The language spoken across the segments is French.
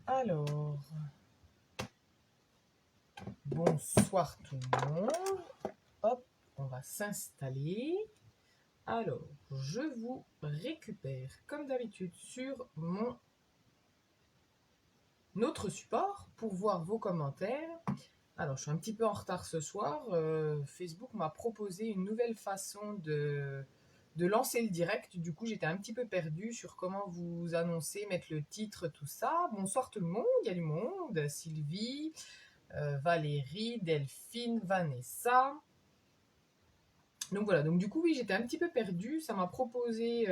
Alors, bonsoir tout le monde. Hop, on va s'installer. Alors, je vous récupère comme d'habitude sur mon autre support pour voir vos commentaires. Alors, je suis un petit peu en retard ce soir. Facebook m'a proposé une nouvelle façon de lancer le direct. Du coup, j'étais un petit peu perdue sur comment vous annoncer, mettre le titre, tout ça. Bonsoir tout le monde, il y a du monde. Sylvie, Valérie, Delphine, Vanessa. Donc voilà, donc du coup, oui, j'étais un petit peu perdue. Ça m'a proposé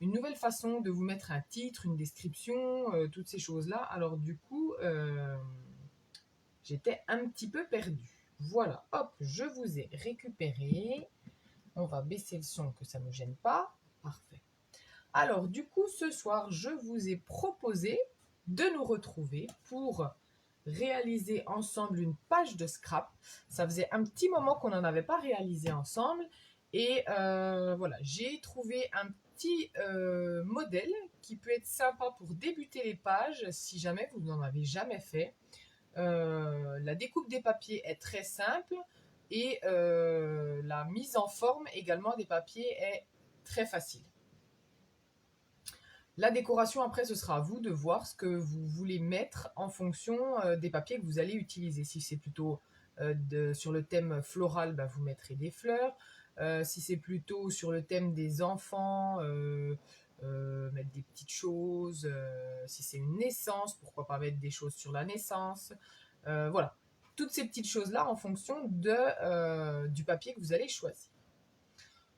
une nouvelle façon de vous mettre un titre, une description, toutes ces choses-là. Alors du coup, j'étais un petit peu perdue. Voilà, hop, je vous ai récupéré. On va baisser le son que ça ne me gêne pas. Parfait. Alors du coup, ce soir, je vous ai proposé de nous retrouver pour réaliser ensemble une page de scrap. Ça faisait un petit moment qu'on n'en avait pas réalisé ensemble. Et voilà, j'ai trouvé un petit modèle qui peut être sympa pour débuter les pages si jamais vous n'en avez jamais fait. La découpe des papiers est très simple et la mise en forme également des papiers est très facile. La décoration, après, ce sera à vous de voir ce que vous voulez mettre en fonction des papiers que vous allez utiliser. Si c'est plutôt sur le thème floral, bah, vous mettrez des fleurs. Si c'est plutôt sur le thème des enfants, mettre des petites choses. Si c'est une naissance, pourquoi pas mettre des choses sur la naissance. Voilà, toutes ces petites choses-là en fonction du papier que vous allez choisir.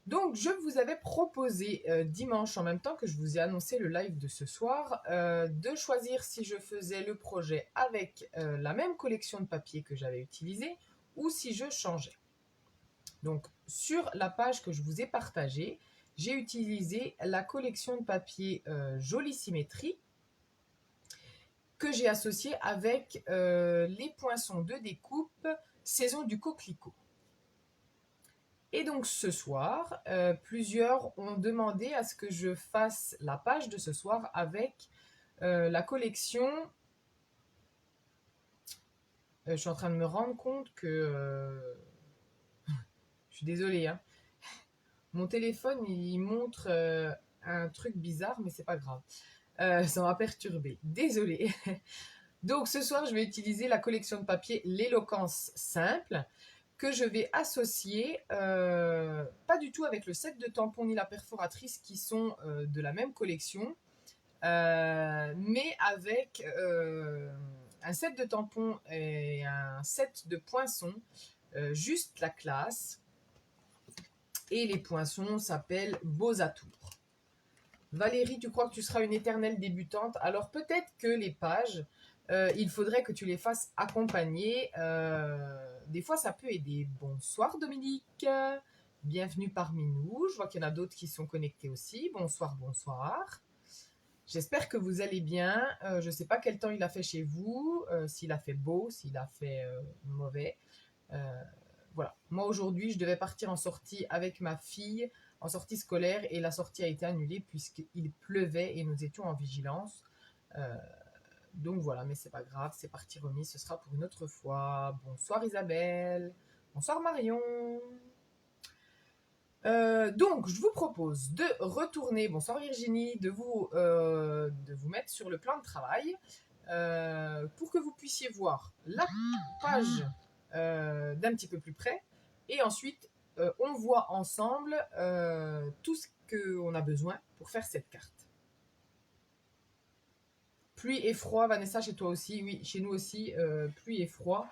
Donc, je vous avais proposé dimanche, en même temps que je vous ai annoncé le live de ce soir, de choisir si je faisais le projet avec la même collection de papier que j'avais utilisée ou si je changeais. Donc, sur la page que je vous ai partagée, j'ai utilisé la collection de papier Jolie Symétrie que j'ai associée avec les poinçons de découpe Saison du Coquelicot. Et donc ce soir, plusieurs ont demandé à ce que je fasse la page de ce soir avec la collection. Je suis en train de me rendre compte que... je suis désolée, hein. Mon téléphone, il montre un truc bizarre, mais c'est pas grave. Ça m'a perturbée. Désolée. Donc ce soir, je vais utiliser la collection de papier L'éloquence simple, que je vais associer, pas du tout avec le set de tampons ni la perforatrice qui sont de la même collection, mais avec un set de tampons et un set de poinçons, juste la classe. Et les poinçons s'appellent Beaux Atours. Valérie, tu crois que tu seras une éternelle débutante? Alors peut-être que les pages, il faudrait que tu les fasses accompagner. Des fois, ça peut aider. Bonsoir Dominique, bienvenue parmi nous. Je vois qu'il y en a d'autres qui sont connectés aussi. Bonsoir, bonsoir. J'espère que vous allez bien. Je ne sais pas quel temps il a fait chez vous, s'il a fait beau, s'il a fait mauvais. Voilà. Moi aujourd'hui, je devais partir en sortie avec ma fille, en sortie scolaire, et la sortie a été annulée puisqu'il pleuvait et nous étions en vigilance. Donc voilà, mais c'est pas grave, c'est parti remis, ce sera pour une autre fois. Bonsoir Isabelle, bonsoir Marion. Donc je vous propose de retourner, bonsoir Virginie, de vous mettre sur le plan de travail pour que vous puissiez voir la page d'un petit peu plus près. Et ensuite, on voit ensemble tout ce qu'on a besoin pour faire cette carte. Pluie et froid, Vanessa, chez toi aussi? Oui, chez nous aussi, pluie et froid.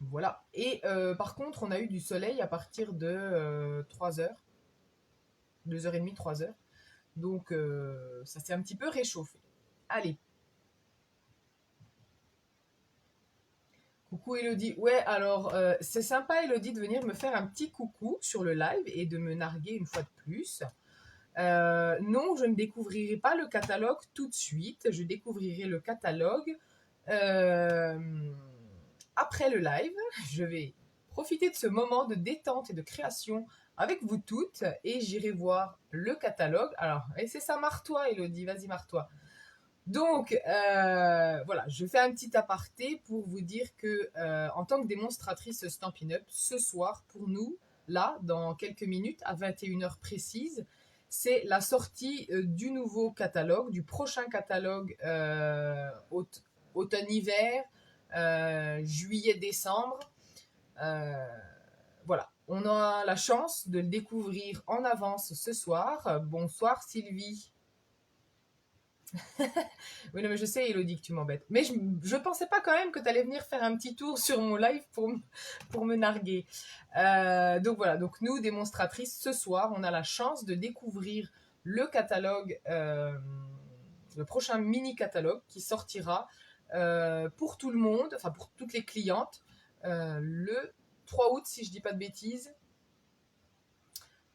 Voilà. Et par contre, on a eu du soleil à partir de 3h. 2h30, 3h. Donc, ça s'est un petit peu réchauffé. Allez. Coucou Elodie. Ouais, alors, c'est sympa Elodie de venir me faire un petit coucou sur le live et de me narguer une fois de plus. Non, je ne découvrirai pas le catalogue tout de suite. Je découvrirai le catalogue après le live. Je vais profiter de ce moment de détente et de création avec vous toutes et j'irai voir le catalogue. Alors, et c'est ça, marre-toi, Elodie, vas-y, marre-toi. Donc, voilà, je fais un petit aparté pour vous dire que, en tant que démonstratrice Stampin' Up, ce soir, pour nous, là, dans quelques minutes, à 21h précise, c'est la sortie du nouveau catalogue, du prochain catalogue automne-hiver, juillet-décembre. Voilà, on a la chance de le découvrir en avance ce soir. Bonsoir Sylvie. Oui, non, mais je sais, Elodie, que tu m'embêtes. Mais je pensais pas quand même que tu allais venir faire un petit tour sur mon live pour me narguer. Donc voilà, donc nous, démonstratrices, ce soir, on a la chance de découvrir le catalogue, le prochain mini-catalogue qui sortira pour tout le monde, enfin pour toutes les clientes, le 3 août, si je dis pas de bêtises.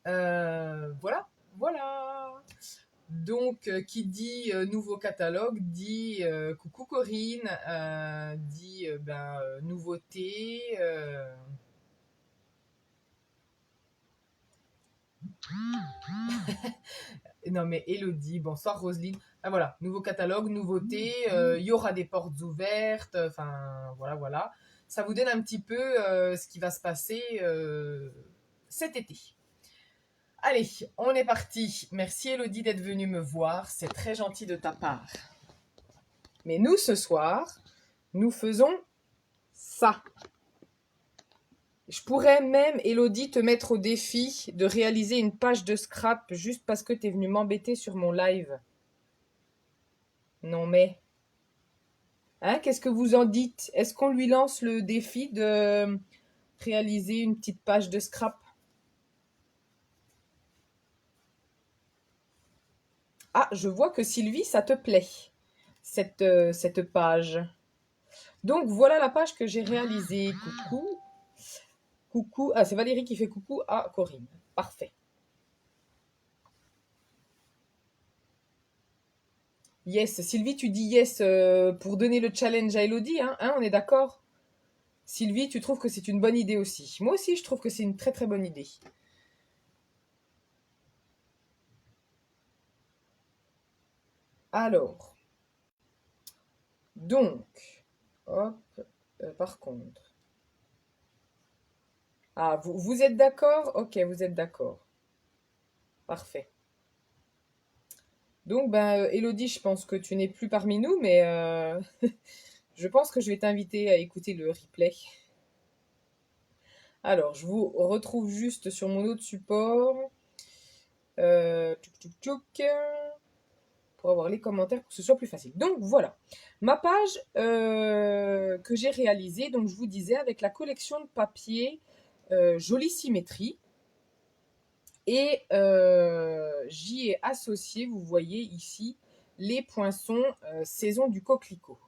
Voilà, voilà. Donc, qui dit nouveau catalogue, dit coucou Corinne, dit nouveauté. Non, mais Elodie, bonsoir Roselyne. Ah, voilà, nouveau catalogue, nouveauté, il y aura des portes ouvertes, enfin voilà, voilà. Ça vous donne un petit peu ce qui va se passer cet été. Allez, on est parti. Merci Elodie d'être venue me voir, c'est très gentil de ta part. Mais nous, ce soir, nous faisons ça. Je pourrais même, Elodie, te mettre au défi de réaliser une page de scrap juste parce que tu es venue m'embêter sur mon live. Non mais... Hein, qu'est-ce que vous en dites? Est-ce qu'on lui lance le défi de réaliser une petite page de scrap? Ah, je vois que Sylvie, ça te plaît, cette page. Donc voilà la page que j'ai réalisée. Coucou. Coucou. Ah, c'est Valérie qui fait coucou à Corinne. Parfait. Yes. Sylvie, tu dis yes pour donner le challenge à Elodie, hein, on est d'accord? Sylvie, tu trouves que c'est une bonne idée aussi. Moi aussi, je trouve que c'est une très très bonne idée. Alors, donc, hop, par contre. Ah, vous êtes d'accord? Ok, vous êtes d'accord. Parfait. Donc, ben, Elodie, je pense que tu n'es plus parmi nous, mais je pense que je vais t'inviter à écouter le replay. Alors, je vous retrouve juste sur mon autre support. Tchouk, tchouk, tchouk, pour avoir les commentaires pour que ce soit plus facile. Donc voilà, ma page que j'ai réalisée, donc je vous disais, avec la collection de papier Jolie Symétrie. Et j'y ai associé, vous voyez ici, les poinçons saison du coquelicot.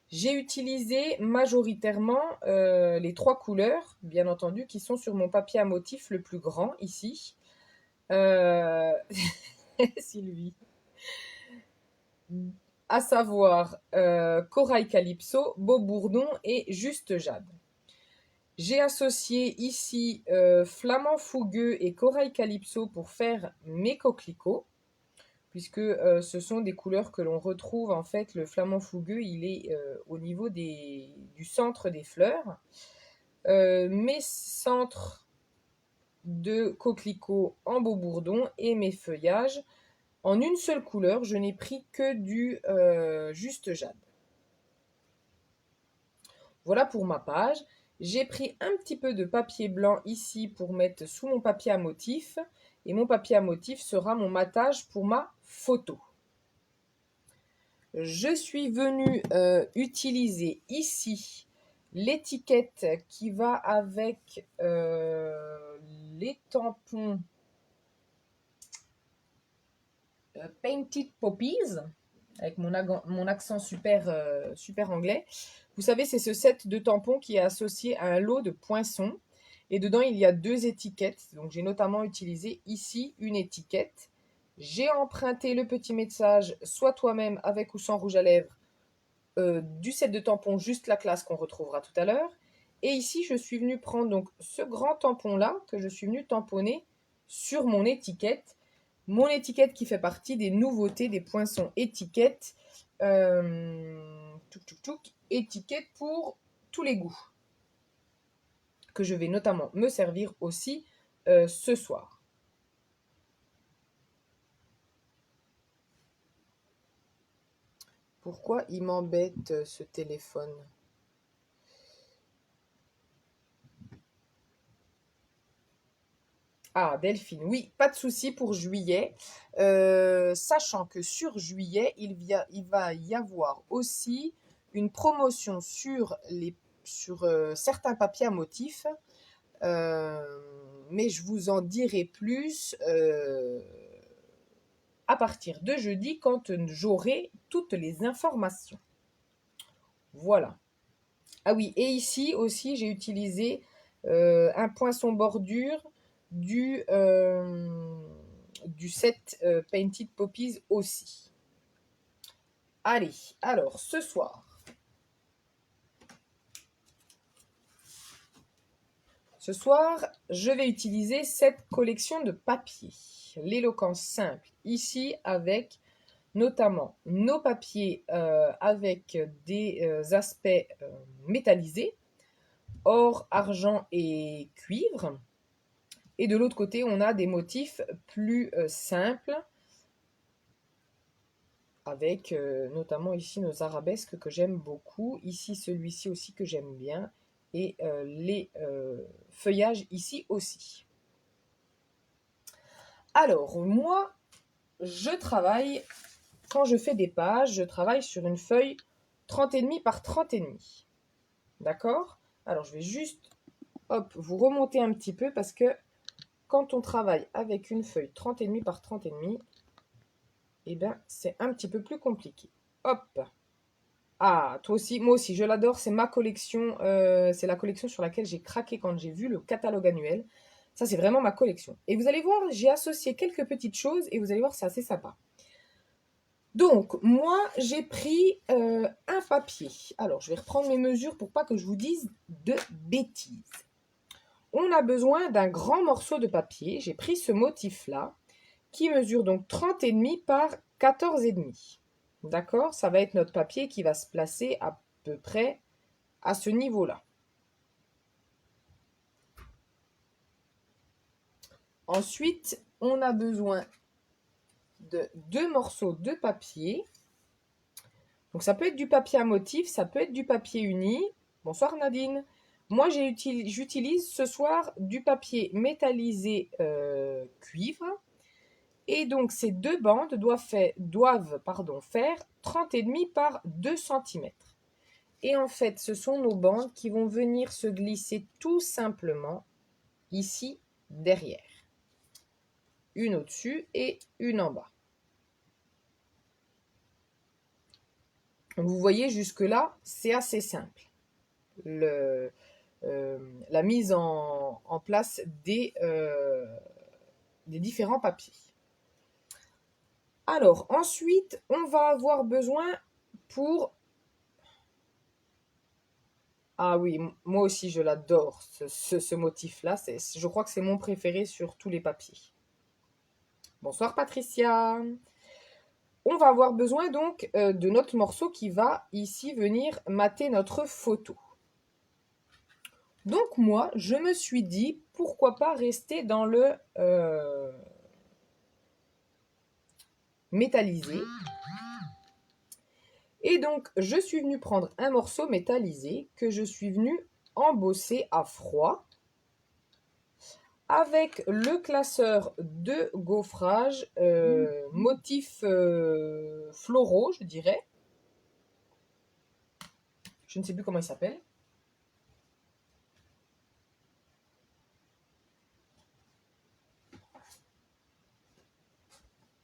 J'ai utilisé majoritairement les 3 couleurs, bien entendu, qui sont sur mon papier à motif le plus grand, ici. Sylvie. À savoir Corail Calypso, Beau Bourdon et Juste Jade. J'ai associé ici Flamand Fougueux et Corail Calypso pour faire mes coquelicots, puisque ce sont des couleurs que l'on retrouve. En fait, le Flamand Fougueux, il est au niveau du centre des fleurs. Mes centres de coquelicots en Beau Bourdon et mes feuillages en une seule couleur. Je n'ai pris que du Juste Jade. Voilà pour ma page. J'ai pris un petit peu de papier blanc ici pour mettre sous mon papier à motif. Et mon papier à motif sera mon matage pour ma photo. Je suis venue utiliser ici l'étiquette qui va avec les tampons Painted Poppies, avec mon accent super, super anglais. Vous savez, c'est ce set de tampons qui est associé à un lot de poinçons. Et dedans, il y a 2 étiquettes. Donc, j'ai notamment utilisé ici une étiquette. J'ai emprunté le petit message, soit toi-même avec ou sans rouge à lèvres, du set de tampons Juste la classe qu'on retrouvera tout à l'heure. Et ici, je suis venue prendre donc ce grand tampon-là que je suis venue tamponner sur mon étiquette. Mon étiquette qui fait partie des nouveautés des poinçons étiquette. Étiquette pour tous les goûts. Que je vais notamment me servir aussi ce soir. Pourquoi il m'embête ce téléphone? Ah, Delphine, oui, pas de souci pour juillet. Sachant que sur juillet, il va y avoir aussi une promotion sur certains papiers à motifs. Mais je vous en dirai plus à partir de jeudi quand j'aurai toutes les informations. Voilà. Ah oui, et ici aussi, j'ai utilisé un poinçon bordure du set Painted Poppies aussi. Allez, alors ce soir, je vais utiliser cette collection de papiers. L'éloquence simple, ici avec notamment nos papiers avec des aspects métallisés, or, argent et cuivre. Et de l'autre côté, on a des motifs plus simples, avec notamment ici nos arabesques que j'aime beaucoup. Ici, celui-ci aussi que j'aime bien. Et les feuillages ici aussi. Alors, moi, je travaille, quand je fais des pages, je travaille sur une feuille 30,5 par 30,5. D'accord? Alors, je vais juste, hop, vous remonter un petit peu parce que quand on travaille avec une feuille 30,5 par 30,5, eh bien, c'est un petit peu plus compliqué. Hop! Ah, toi aussi, moi aussi, je l'adore. C'est ma collection. C'est la collection sur laquelle j'ai craqué quand j'ai vu le catalogue annuel. Ça, c'est vraiment ma collection. Et vous allez voir, j'ai associé quelques petites choses et vous allez voir, c'est assez sympa. Donc, moi, j'ai pris un papier. Alors, je vais reprendre mes mesures pour pas que je vous dise de bêtises. On a besoin d'un grand morceau de papier. J'ai pris ce motif-là qui mesure donc 30,5 par 14,5. D'accord? Ça va être notre papier qui va se placer à peu près à ce niveau-là. Ensuite, on a besoin de 2 morceaux de papier. Donc ça peut être du papier à motif, ça peut être du papier uni. Bonsoir Nadine. Moi, j'utilise ce soir du papier métallisé cuivre. Et donc, ces deux bandes doivent faire 30,5 par 2 cm. Et en fait, ce sont nos bandes qui vont venir se glisser tout simplement ici derrière. Une au-dessus et une en bas. Vous voyez, jusque-là, c'est assez simple. La mise en place des différents papiers. Alors, ensuite, on va avoir besoin pour... Ah oui, moi aussi, je l'adore, ce motif-là. Je crois que c'est mon préféré sur tous les papiers. Bonsoir Patricia. On va avoir besoin donc de notre morceau qui va ici venir mater notre photo. Donc moi, je me suis dit, pourquoi pas rester dans le métallisé. Et donc, je suis venue prendre un morceau métallisé que je suis venue embosser à froid avec le classeur de gaufrage motifs floraux, je dirais. Je ne sais plus comment il s'appelle.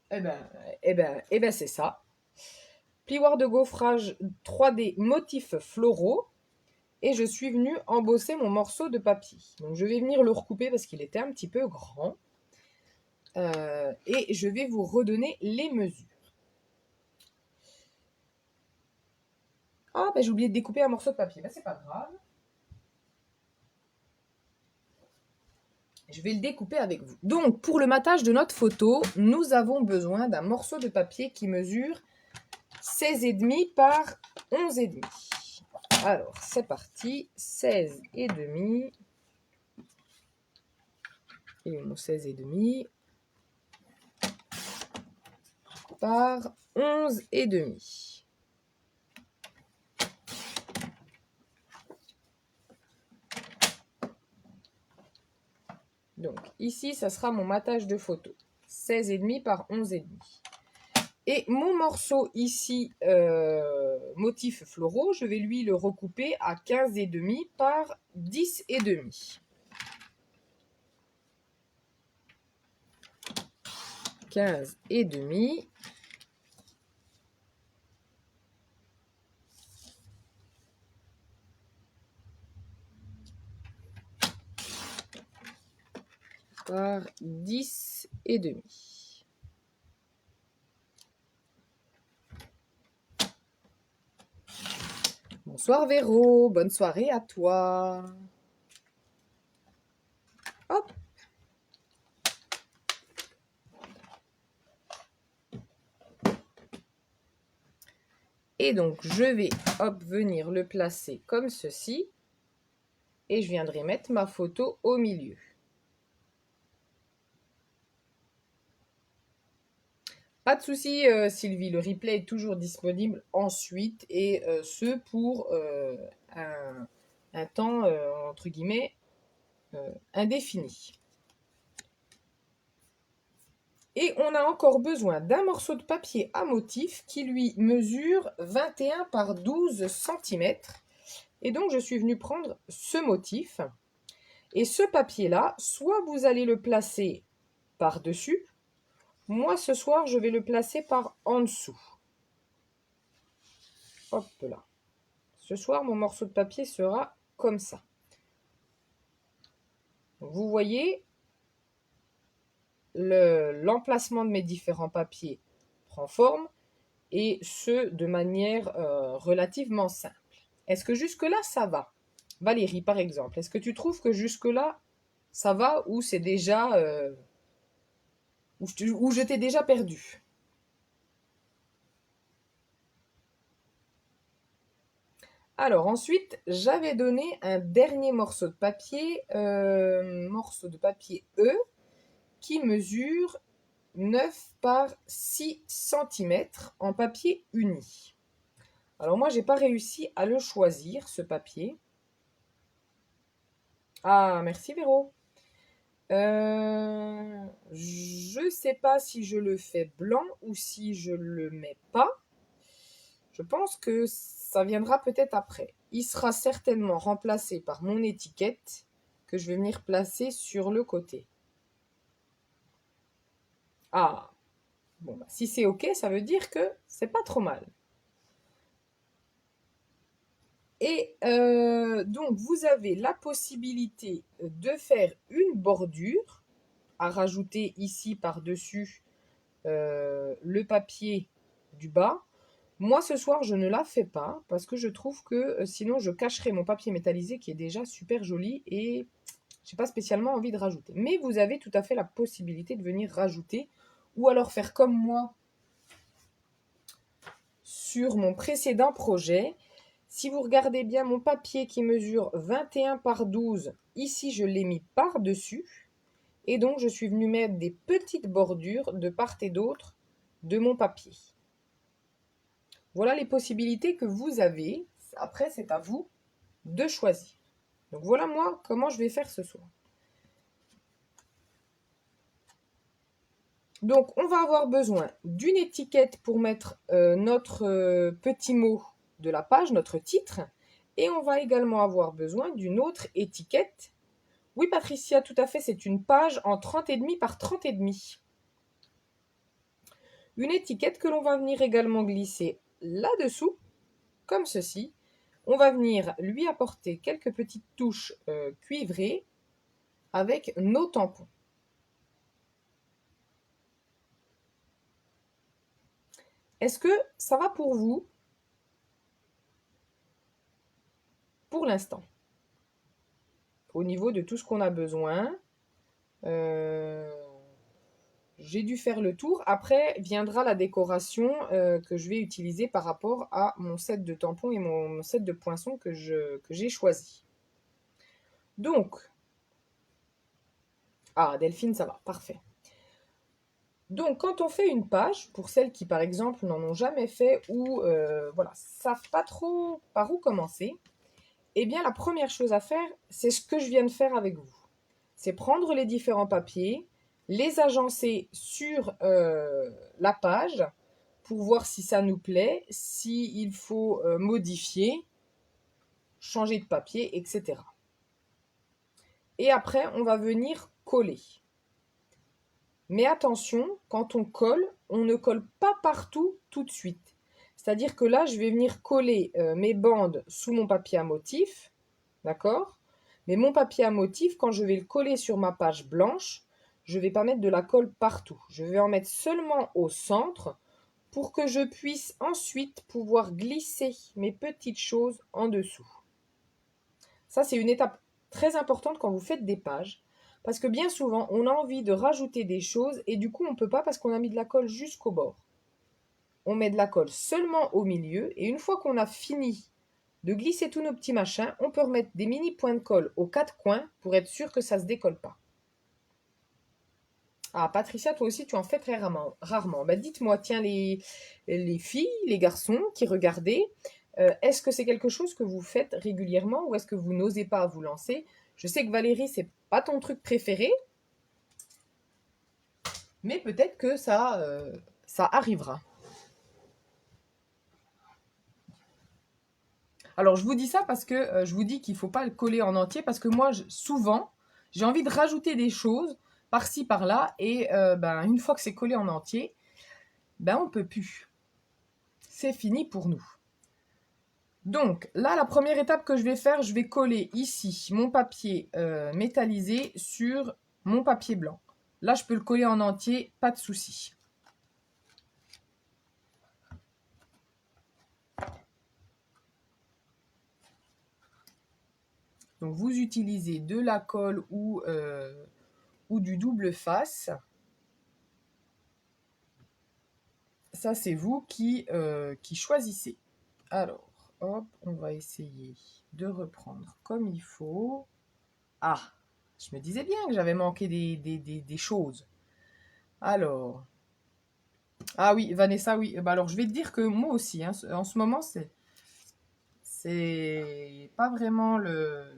Eh ben, c'est ça. Plioir de gaufrage 3D motifs floraux. Et je suis venue embosser mon morceau de papier. Donc je vais venir le recouper parce qu'il était un petit peu grand. Et je vais vous redonner les mesures. Ah, ben j'ai oublié de découper un morceau de papier. Ben, c'est pas grave. Je vais le découper avec vous. Donc, pour le matage de notre photo, nous avons besoin d'un morceau de papier qui mesure 16,5 par 11,5. Alors, c'est parti. 16,5. Et mon 16,5 par 11,5. Donc, ici, ça sera mon matage de photo. 16,5 par 11,5. Et mon morceau ici, motif floraux, je vais lui le recouper à 15,5 par 10,5. 15,5 par 10,5. Bonsoir Véro, bonne soirée à toi. Hop. Et donc je vais venir le placer comme ceci. Et je viendrai mettre ma photo au milieu. Pas de souci Sylvie, le replay est toujours disponible ensuite et ce pour un temps entre guillemets indéfini. Et on a encore besoin d'un morceau de papier à motif qui lui mesure 21 par 12 cm. Et donc je suis venue prendre ce motif. Et ce papier-là, soit vous allez le placer par-dessus. Moi, ce soir, je vais le placer par en dessous. Hop là. Ce soir, mon morceau de papier sera comme ça. Vous voyez, l'emplacement de mes différents papiers prend forme et ce, de manière relativement simple. Est-ce que jusque-là, ça va? Valérie, par exemple, est-ce que tu trouves que jusque-là, ça va ou c'est déjà... ou je t'ai déjà perdu? Alors ensuite, j'avais donné un dernier morceau de papier E, qui mesure 9 par 6 cm en papier uni. Alors moi, j'ai pas réussi à le choisir, ce papier. Ah, merci Véro. Je sais pas si je le fais blanc ou si je le mets pas. Je pense que ça viendra peut-être après. Il sera certainement remplacé par mon étiquette que je vais venir placer sur le côté. Ah, bon, bah, si c'est OK, ça veut dire que c'est pas trop mal. Et donc, vous avez la possibilité de faire une bordure à rajouter ici par-dessus le papier du bas. Moi, ce soir, je ne la fais pas parce que je trouve que sinon, je cacherai mon papier métallisé qui est déjà super joli et je n'ai pas spécialement envie de rajouter. Mais vous avez tout à fait la possibilité de venir rajouter ou alors faire comme moi sur mon précédent projet. Si vous regardez bien mon papier qui mesure 21 par 12, ici, je l'ai mis par-dessus. Et donc, je suis venue mettre des petites bordures de part et d'autre de mon papier. Voilà les possibilités que vous avez. Après, c'est à vous de choisir. Donc voilà moi comment je vais faire ce soir. Donc on va avoir besoin d'une étiquette pour mettre notre petit mot de la page, notre titre. Et on va également avoir besoin d'une autre étiquette. Oui Patricia, tout à fait, c'est une page en 30,5 par 30,5. Une étiquette que l'on va venir également glisser là-dessous, comme ceci. On va venir lui apporter quelques petites touches cuivrées avec nos tampons. Est-ce que ça va pour vous pour l'instant? Au niveau de tout ce qu'on a besoin, Euh, j'ai dû faire le tour. Après viendra la décoration que je vais utiliser par rapport à mon set de tampons et mon set de poinçons que j'ai choisi. Donc, ah Delphine, ça va, parfait. Donc, quand on fait une page, pour celles qui, par exemple, n'en ont jamais fait ou voilà, savent pas trop par où commencer, eh bien, la première chose à faire, c'est ce que je viens de faire avec vous. C'est prendre les différents papiers, les agencer sur la page pour voir si ça nous plaît, s'il faut modifier, changer de papier, etc. Et après, on va venir coller. Mais attention, quand on colle, on ne colle pas partout tout de suite. C'est-à-dire que là, je vais venir coller mes bandes sous mon papier à motif, d'accord? Mais mon papier à motif, quand je vais le coller sur ma page blanche, je ne vais pas mettre de la colle partout. Je vais en mettre seulement au centre pour que je puisse ensuite pouvoir glisser mes petites choses en dessous. Ça, c'est une étape très importante quand vous faites des pages. Parce que bien souvent, on a envie de rajouter des choses et du coup, on ne peut pas parce qu'on a mis de la colle jusqu'au bord. On met de la colle seulement au milieu et une fois qu'on a fini de glisser tous nos petits machins, on peut remettre des mini points de colle aux quatre coins pour être sûr que ça ne se décolle pas. Ah, Patricia, toi aussi, tu en fais très rarement. Bah, dites-moi, tiens, les filles, les garçons qui regardez, est-ce que c'est quelque chose que vous faites régulièrement ou est-ce que vous n'osez pas vous lancer? Je sais que Valérie, c'est pas ton truc préféré, mais peut-être que ça arrivera. Alors, je vous dis ça parce que je vous dis qu'il ne faut pas le coller en entier parce que moi, souvent, j'ai envie de rajouter des choses par-ci, par-là et ben, une fois que c'est collé en entier, ben, on ne peut plus. C'est fini pour nous. Donc là, la première étape que je vais faire, je vais coller ici mon papier métallisé sur mon papier blanc. Là, je peux le coller en entier, pas de souci. Donc vous utilisez de la colle ou du double face. Ça, c'est vous qui choisissez. Alors, hop, on va essayer de reprendre comme il faut. Ah, je me disais bien que j'avais manqué des choses. Alors, ah oui, Vanessa, oui. Bah alors, je vais te dire que moi aussi, hein, en ce moment, c'est pas vraiment le...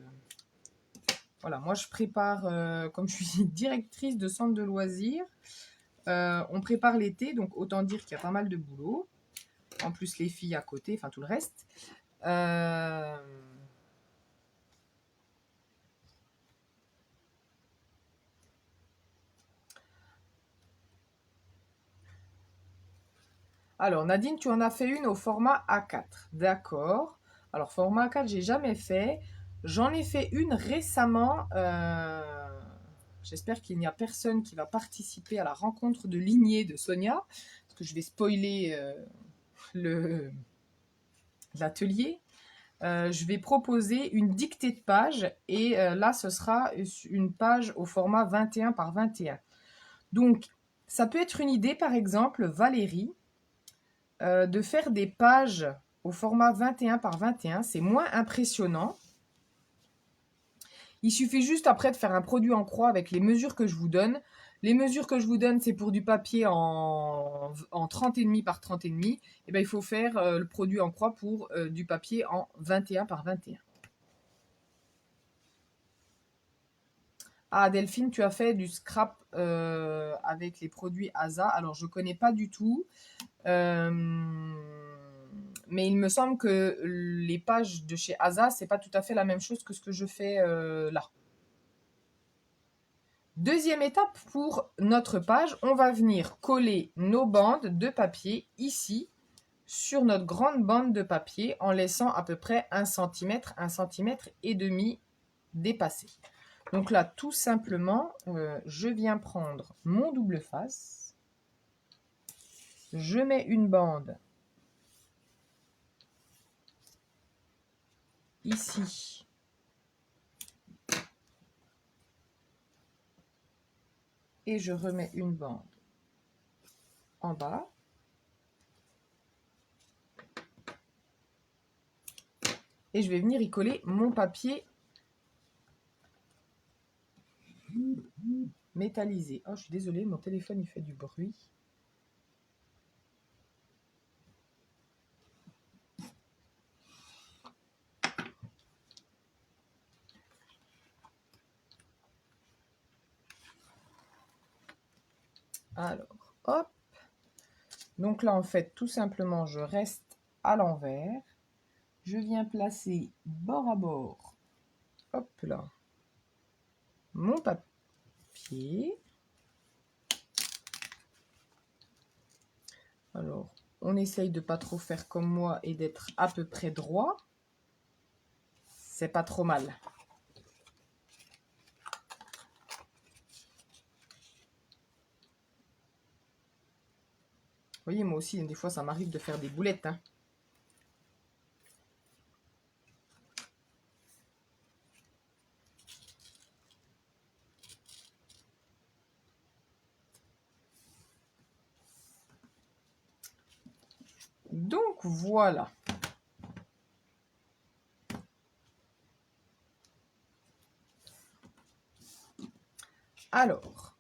Voilà, moi, je prépare, comme je suis directrice de centre de loisirs, on prépare l'été, donc autant dire qu'il y a pas mal de boulot. En plus, les filles à côté, enfin tout le reste. Alors, Nadine, tu en as fait une au format A4. D'accord. Alors, format A4, j'ai jamais fait. J'en ai fait une récemment. J'espère qu'il n'y a personne qui va participer à la rencontre de lignée de Sonia. Parce que je vais spoiler l'atelier. Je vais proposer une dictée de page. Et là, ce sera une page au format 21 par 21. Donc, ça peut être une idée, par exemple, Valérie. De faire des pages au format 21 par 21, c'est moins impressionnant. Il suffit juste après de faire un produit en croix avec les mesures que je vous donne. Les mesures que je vous donne, c'est pour du papier en 30,5 par 30,5. Et ben, il faut faire le produit en croix pour du papier en 21 par 21. Ah, Delphine, tu as fait du scrap avec les produits ASA. Alors, je ne connais pas du tout. Mais il me semble que les pages de chez Asa, c'est pas tout à fait la même chose que ce que je fais là. Deuxième étape pour notre page, on va venir coller nos bandes de papier ici sur notre grande bande de papier en laissant à peu près 1 cm, 1,5 cm dépasser. Donc là, tout simplement, je viens prendre mon double face, je mets une bande ici Et je remets une bande en bas. Et je vais venir y coller mon papier métallisé. Oh, je suis désolée, mon téléphone il fait du bruit. Alors, hop. Donc là, en fait, tout simplement, je reste à l'envers. Je viens placer bord à bord, hop là, mon papier. Alors, on essaye de pas trop faire comme moi et d'être à peu près droit. C'est pas trop mal. Vous voyez, moi aussi, des fois, ça m'arrive de faire des boulettes, hein. Donc, voilà. Alors,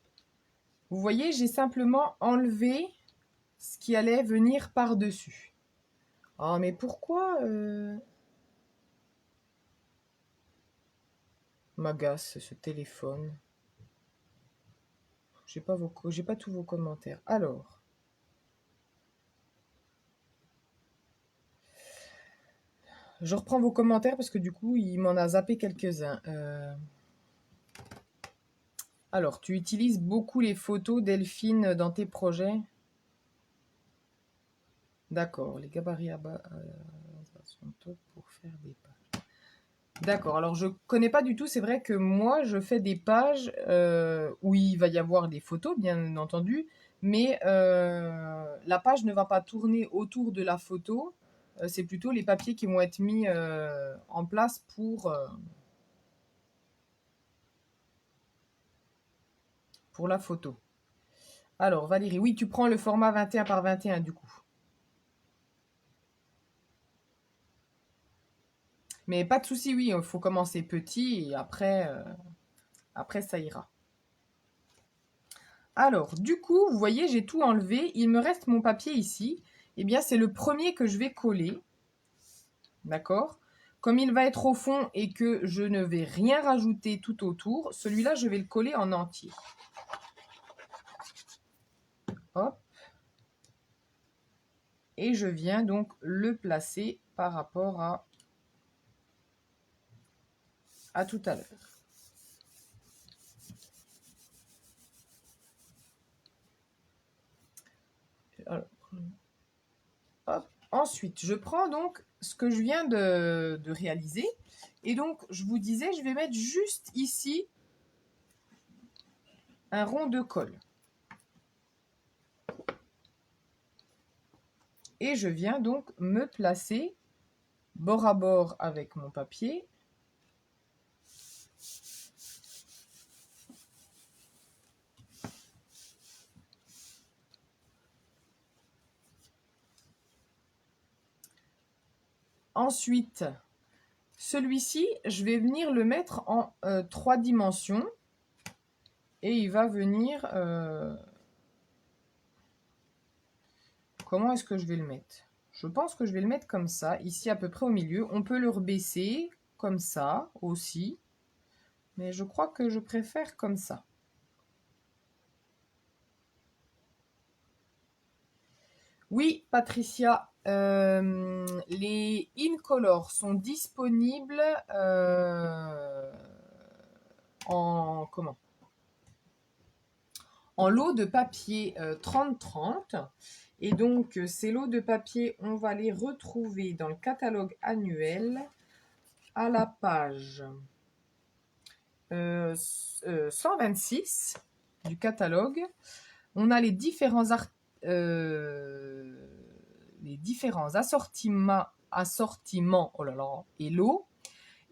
vous voyez, j'ai simplement enlevé ce qui allait venir par-dessus. Oh, mais pourquoi m'agace ce téléphone? J'ai pas tous vos commentaires. Alors, je reprends vos commentaires parce que du coup, il m'en a zappé quelques-uns. Alors, tu utilises beaucoup les photos, Delphine, dans tes projets? D'accord, les gabarits à bas sont top pour faire des pages. D'accord, alors je connais pas du tout, c'est vrai que moi je fais des pages où il va y avoir des photos bien entendu, mais la page ne va pas tourner autour de la photo, c'est plutôt les papiers qui vont être mis en place pour la photo. Alors Valérie, oui tu prends le format 21 par 21 du coup. Mais pas de souci, oui, il faut commencer petit et après, après ça ira. Alors, du coup, vous voyez, j'ai tout enlevé. Il me reste mon papier ici. Eh bien, c'est le premier que je vais coller. D'accord? Comme il va être au fond et que je ne vais rien rajouter tout autour, celui-là, je vais le coller en entier. Hop. Et je viens donc le placer par rapport à tout à l'heure. Ensuite, je prends donc ce que je viens de réaliser. Et donc, je vous disais, je vais mettre juste ici un rond de colle. Et je viens donc me placer bord à bord avec mon papier. Ensuite, celui-ci, je vais venir le mettre en 3 dimensions. Et il va venir... comment est-ce que je vais le mettre? Je pense que je vais le mettre comme ça, ici à peu près au milieu. On peut le rebaisser comme ça aussi. Mais je crois que je préfère comme ça. Oui, Patricia, les Incolor sont disponibles en comment? En lot de papier 30-30. Et donc, ces lots de papier, on va les retrouver dans le catalogue annuel à la page 126 du catalogue. On a les différents assortiments oh là là, et lots.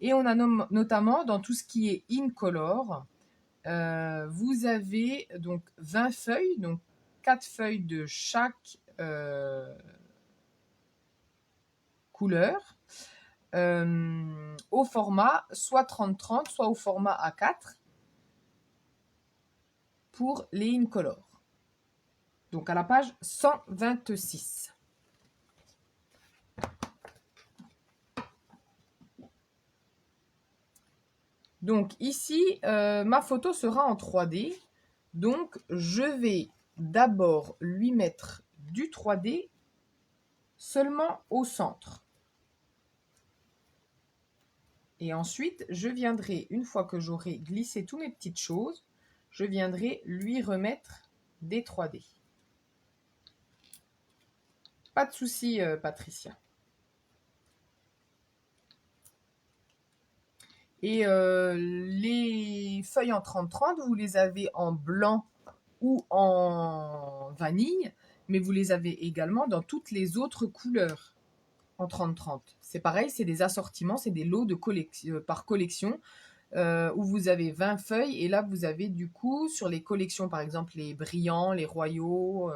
Et on a notamment dans tout ce qui est Incolor, vous avez donc 20 feuilles, donc 4 feuilles de chaque couleur, au format soit 30-30, soit au format A4 pour les Incolor. Donc à la page 126. Donc ici, ma photo sera en 3D. Donc je vais d'abord lui mettre du 3D seulement au centre. Et ensuite, je viendrai, une fois que j'aurai glissé toutes mes petites choses, je viendrai lui remettre des 3D. Pas de souci, Patricia. Et les feuilles en 30-30, vous les avez en blanc ou en vanille, mais vous les avez également dans toutes les autres couleurs en 30-30. C'est pareil, c'est des assortiments, c'est des lots de par collection où vous avez 20 feuilles et là vous avez du coup sur les collections par exemple les brillants, les royaux,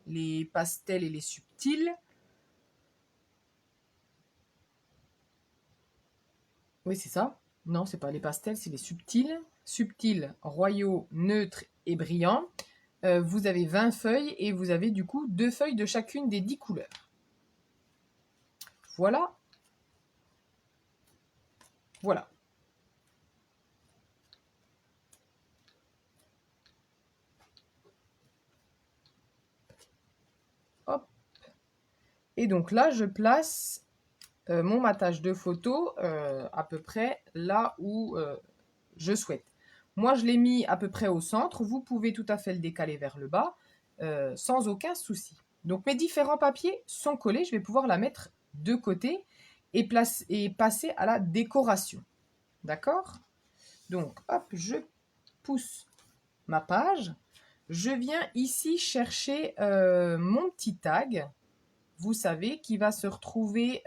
les pastels et les subtils. Oui, c'est ça. Non, c'est pas les pastels, c'est les subtils. Subtils, royaux, neutres et brillants. Vous avez 20 feuilles et vous avez du coup 2 feuilles de chacune des 10 couleurs. Voilà. Voilà. Hop. Et donc là, je place mon matage de photos à peu près là où je souhaite. Moi, je l'ai mis à peu près au centre. Vous pouvez tout à fait le décaler vers le bas sans aucun souci. Donc, mes différents papiers sont collés. Je vais pouvoir la mettre de côté et passer à la décoration. D'accord? Donc, hop, je pousse ma page. Je viens ici chercher mon petit tag. Vous savez, qui va se retrouver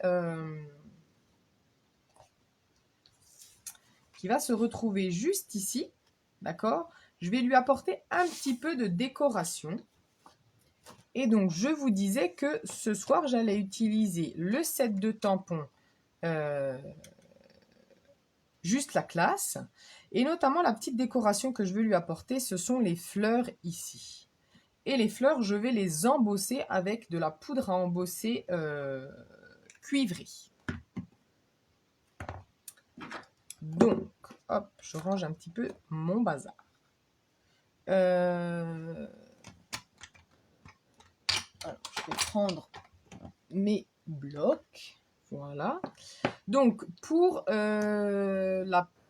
juste ici, d'accord? Je vais lui apporter un petit peu de décoration. Et donc, je vous disais que ce soir, j'allais utiliser le set de tampons juste la classe. Et notamment, la petite décoration que je veux lui apporter, ce sont les fleurs ici. Et les fleurs, je vais les embosser avec de la poudre à embosser cuivrée. Donc, hop, je range un petit peu mon bazar. Alors, je vais prendre mes blocs. Voilà. Donc, pour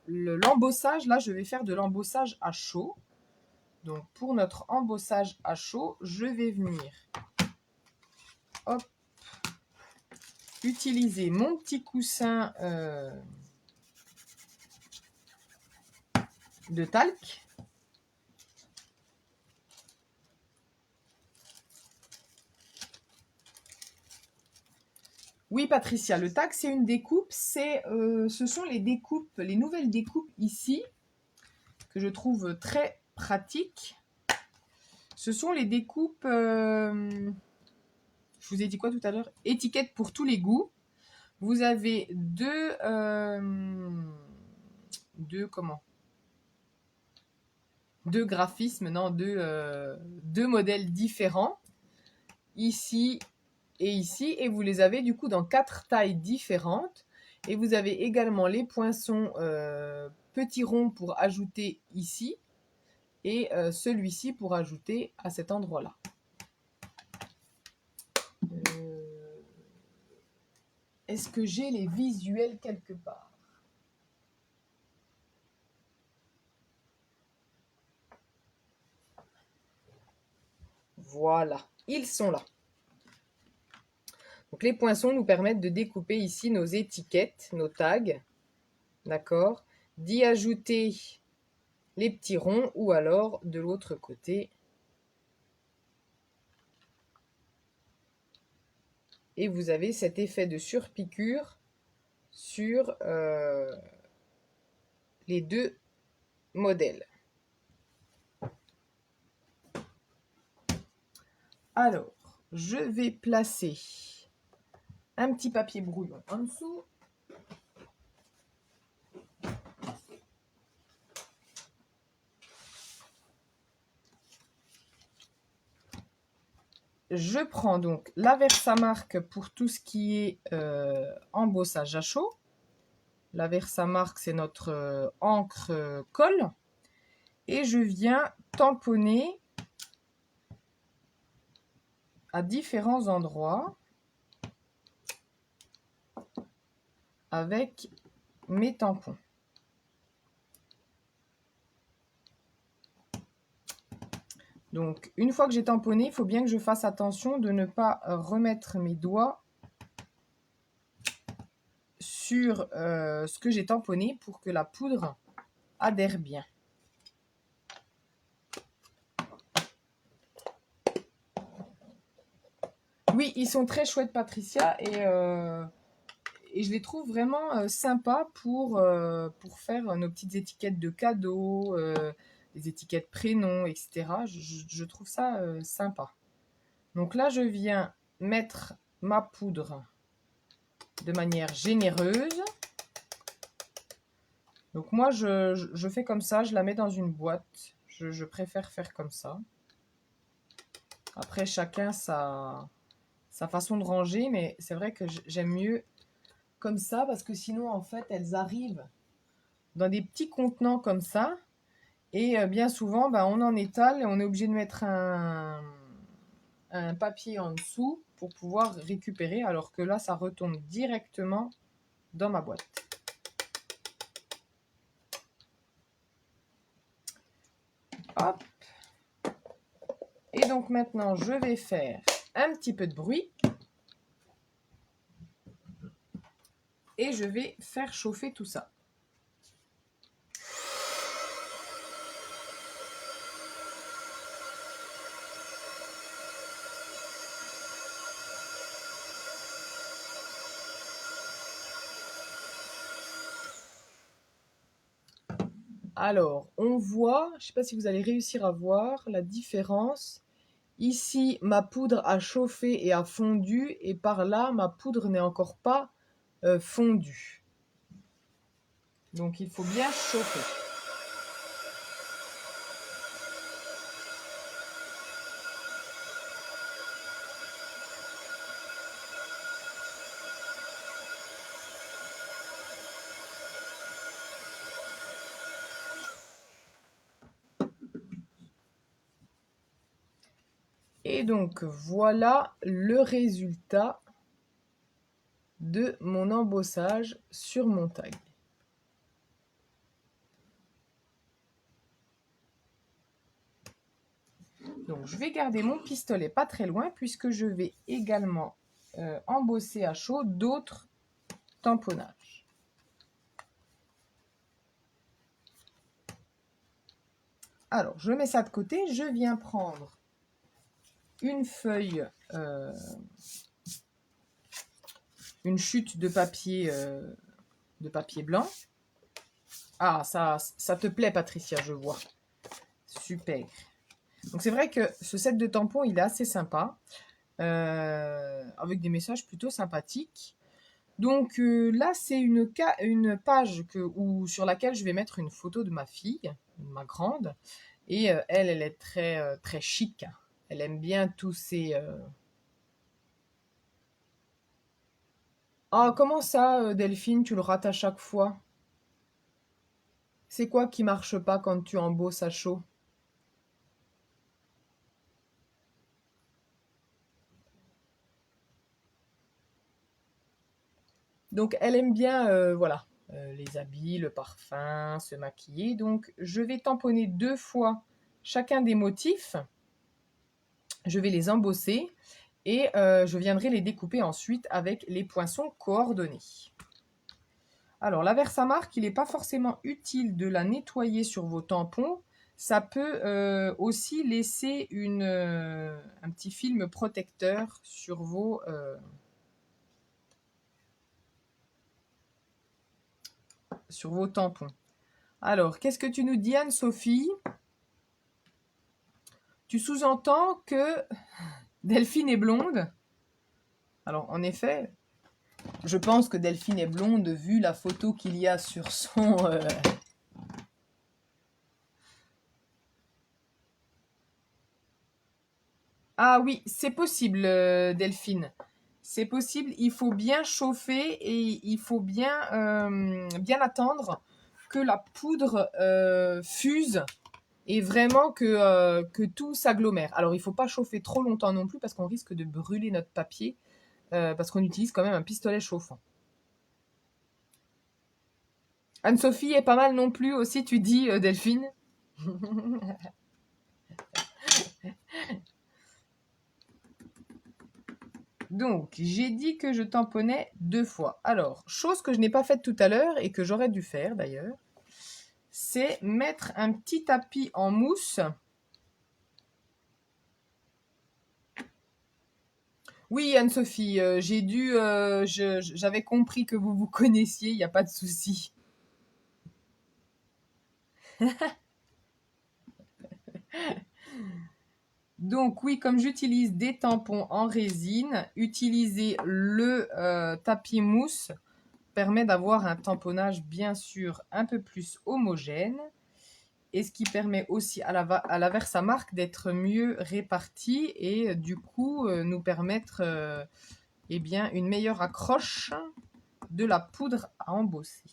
l'embossage, là, je vais faire de l'embossage à chaud. Donc, pour notre embossage à chaud, je vais venir hop, utiliser mon petit coussin de talc. Oui, Patricia, le tag, c'est une découpe. Ce sont les découpes, les nouvelles découpes ici, que je trouve très pratiques. Ce sont les découpes, je vous ai dit quoi tout à l'heure? Étiquettes pour tous les goûts. Vous avez deux graphismes, non, deux modèles différents, ici et ici, et vous les avez du coup dans 4 tailles différentes. Et vous avez également les poinçons petits ronds pour ajouter ici, et celui-ci pour ajouter à cet endroit-là. Est-ce que j'ai les visuels quelque part? Voilà, ils sont là. Donc les poinçons nous permettent de découper ici nos étiquettes, nos tags, d'accord, d'y ajouter les petits ronds ou alors de l'autre côté. Et vous avez cet effet de surpiqûre sur les deux modèles. Alors, je vais placer un petit papier brouillon en dessous. Je prends donc la Versamark pour tout ce qui est embossage à chaud. La Versamark, c'est notre encre colle. Et je viens tamponner à différents endroits avec mes tampons. Donc, une fois que j'ai tamponné, il faut bien que je fasse attention de ne pas remettre mes doigts sur ce que j'ai tamponné pour que la poudre adhère bien. Oui, ils sont très chouettes, Patricia, et je les trouve vraiment sympas pour faire nos petites étiquettes de cadeaux, des étiquettes prénoms, etc. Je trouve ça sympa. Donc là, je viens mettre ma poudre de manière généreuse. Donc moi, je fais comme ça, je la mets dans une boîte. Je préfère faire comme ça. Après, chacun sa façon de ranger, mais c'est vrai que j'aime mieux comme ça parce que sinon, en fait, elles arrivent dans des petits contenants comme ça. Et bien souvent, on en étale et on est obligé de mettre un papier en dessous pour pouvoir récupérer, alors que là, ça retombe directement dans ma boîte. Hop. Et donc maintenant, je vais faire un petit peu de bruit. Et je vais faire chauffer tout ça. Alors, on voit, je ne sais pas si vous allez réussir à voir la différence. Ici, ma poudre a chauffé et a fondu, et par là, ma poudre n'est encore pas fondue. Donc, il faut bien chauffer. Et donc, voilà le résultat de mon embossage sur mon tag. Donc, je vais garder mon pistolet pas très loin puisque je vais également embosser à chaud d'autres tamponnages. Alors, je mets ça de côté. Je viens prendre une feuille, une chute de papier blanc. Ah, ça te plaît, Patricia, je vois. Super. Donc, c'est vrai que ce set de tampons, il est assez sympa. Avec des messages plutôt sympathiques. Donc là, c'est une page sur laquelle je vais mettre une photo de ma fille, ma grande. Et elle est très, très chic. Elle aime bien tous ces... Ah, comment ça, Delphine, tu le rates à chaque fois? C'est quoi qui marche pas quand tu embosses à chaud? Donc, elle aime bien, voilà, les habits, le parfum, se maquiller. Donc, je vais tamponner 2 fois chacun des motifs. Je vais les embosser et je viendrai les découper ensuite avec les poinçons coordonnés. Alors, la Versamark, il n'est pas forcément utile de la nettoyer sur vos tampons. Ça peut aussi laisser un petit film protecteur sur vos tampons. Alors, qu'est-ce que tu nous dis, Anne-Sophie? Tu sous-entends que Delphine est blonde. Alors, en effet, je pense que Delphine est blonde vu la photo qu'il y a sur son... Ah oui, c'est possible, Delphine. C'est possible, il faut bien chauffer et il faut bien attendre que la poudre fuse et vraiment que tout s'agglomère. Alors, il ne faut pas chauffer trop longtemps non plus parce qu'on risque de brûler notre papier parce qu'on utilise quand même un pistolet chauffant. Anne-Sophie est pas mal non plus aussi, tu dis, Delphine. Donc, j'ai dit que je tamponnais 2 fois. Alors, chose que je n'ai pas faite tout à l'heure et que j'aurais dû faire d'ailleurs, c'est mettre un petit tapis en mousse. Oui, Anne-Sophie, j'avais compris que vous vous connaissiez, il n'y a pas de souci. Donc oui, comme j'utilise des tampons en résine, utiliser le tapis mousse permet d'avoir un tamponnage bien sûr un peu plus homogène et ce qui permet aussi à la Versamark d'être mieux réparti et du coup nous permettre eh bien, une meilleure accroche de la poudre à embosser.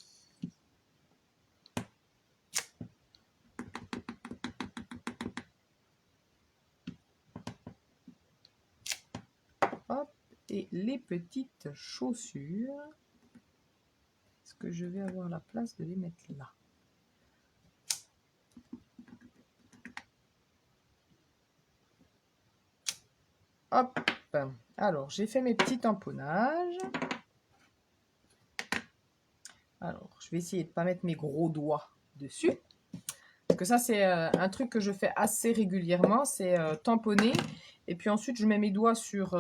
Hop, et les petites chaussures, est-ce que je vais avoir la place de les mettre là? Hop, alors j'ai fait mes petits tamponnages. Alors, je vais essayer de ne pas mettre mes gros doigts dessus. Parce que ça, c'est un truc que je fais assez régulièrement, c'est tamponner. Et puis ensuite, je mets mes doigts sur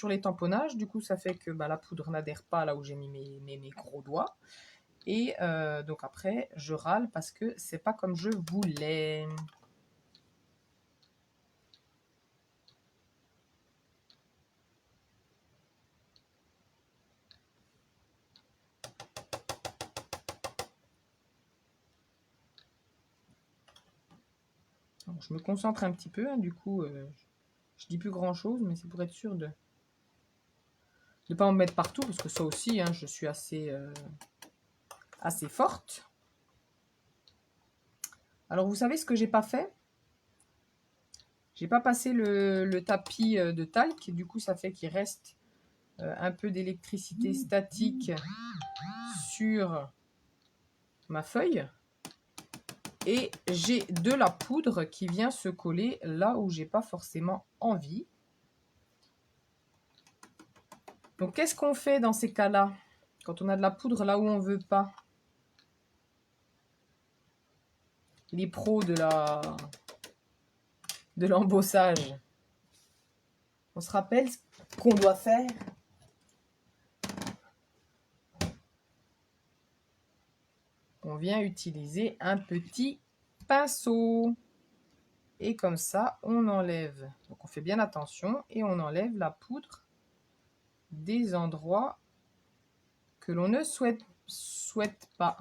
les tamponnages. Du coup, ça fait que la poudre n'adhère pas là où j'ai mis mes gros doigts. Et donc après, je râle parce que c'est pas comme je voulais. Alors, je me concentre un petit peu, hein, du coup, je dis plus grand chose, mais c'est pour être sûr de ne pas en mettre partout, parce que ça aussi, hein, je suis assez forte. Alors, vous savez ce que j'ai pas fait? J'ai pas passé le tapis de talc, du coup, ça fait qu'il reste un peu d'électricité statique sur ma feuille. Et j'ai de la poudre qui vient se coller là où j'ai pas forcément envie. Donc, qu'est-ce qu'on fait dans ces cas-là? Quand on a de la poudre là où on veut pas? Les pros de l'embossage. On se rappelle ce qu'on doit faire? On vient utiliser un petit pinceau. Et comme ça, on enlève. Donc, on fait bien attention et on enlève la poudre des endroits que l'on ne souhaite pas.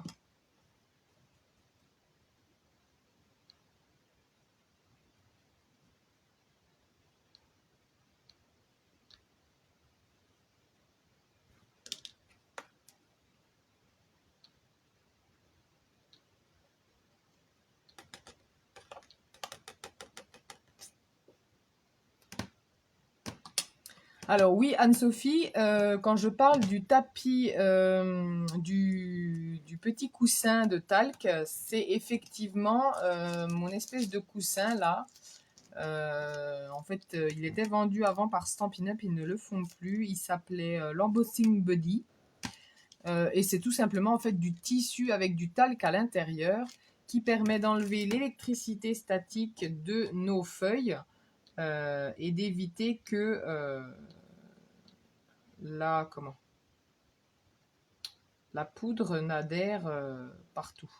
Alors oui, Anne-Sophie, quand je parle du tapis, du petit coussin de talc, c'est effectivement mon espèce de coussin là. En fait, il était vendu avant par Stampin' Up, ils ne le font plus. Il s'appelait l'Embossing Buddy. Et c'est tout simplement en fait du tissu avec du talc à l'intérieur qui permet d'enlever l'électricité statique de nos feuilles et d'éviter que la poudre n'adhère partout.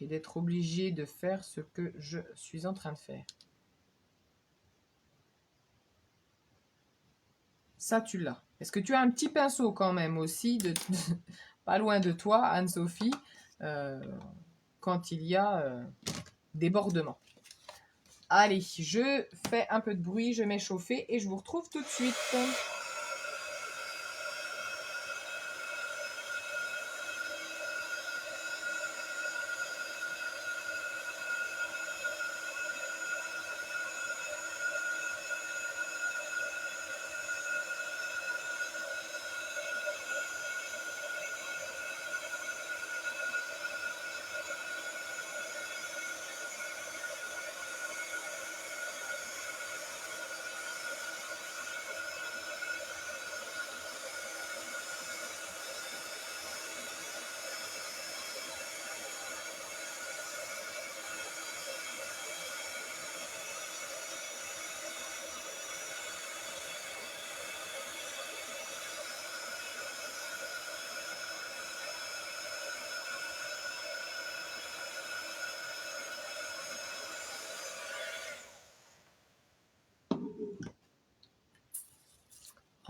Et d'être obligé de faire ce que je suis en train de faire. Ça, tu l'as. Est-ce que tu as un petit pinceau quand même aussi, pas loin de toi, Anne-Sophie, quand il y a débordement. Allez, je fais un peu de bruit, je mets chauffer et je vous retrouve tout de suite.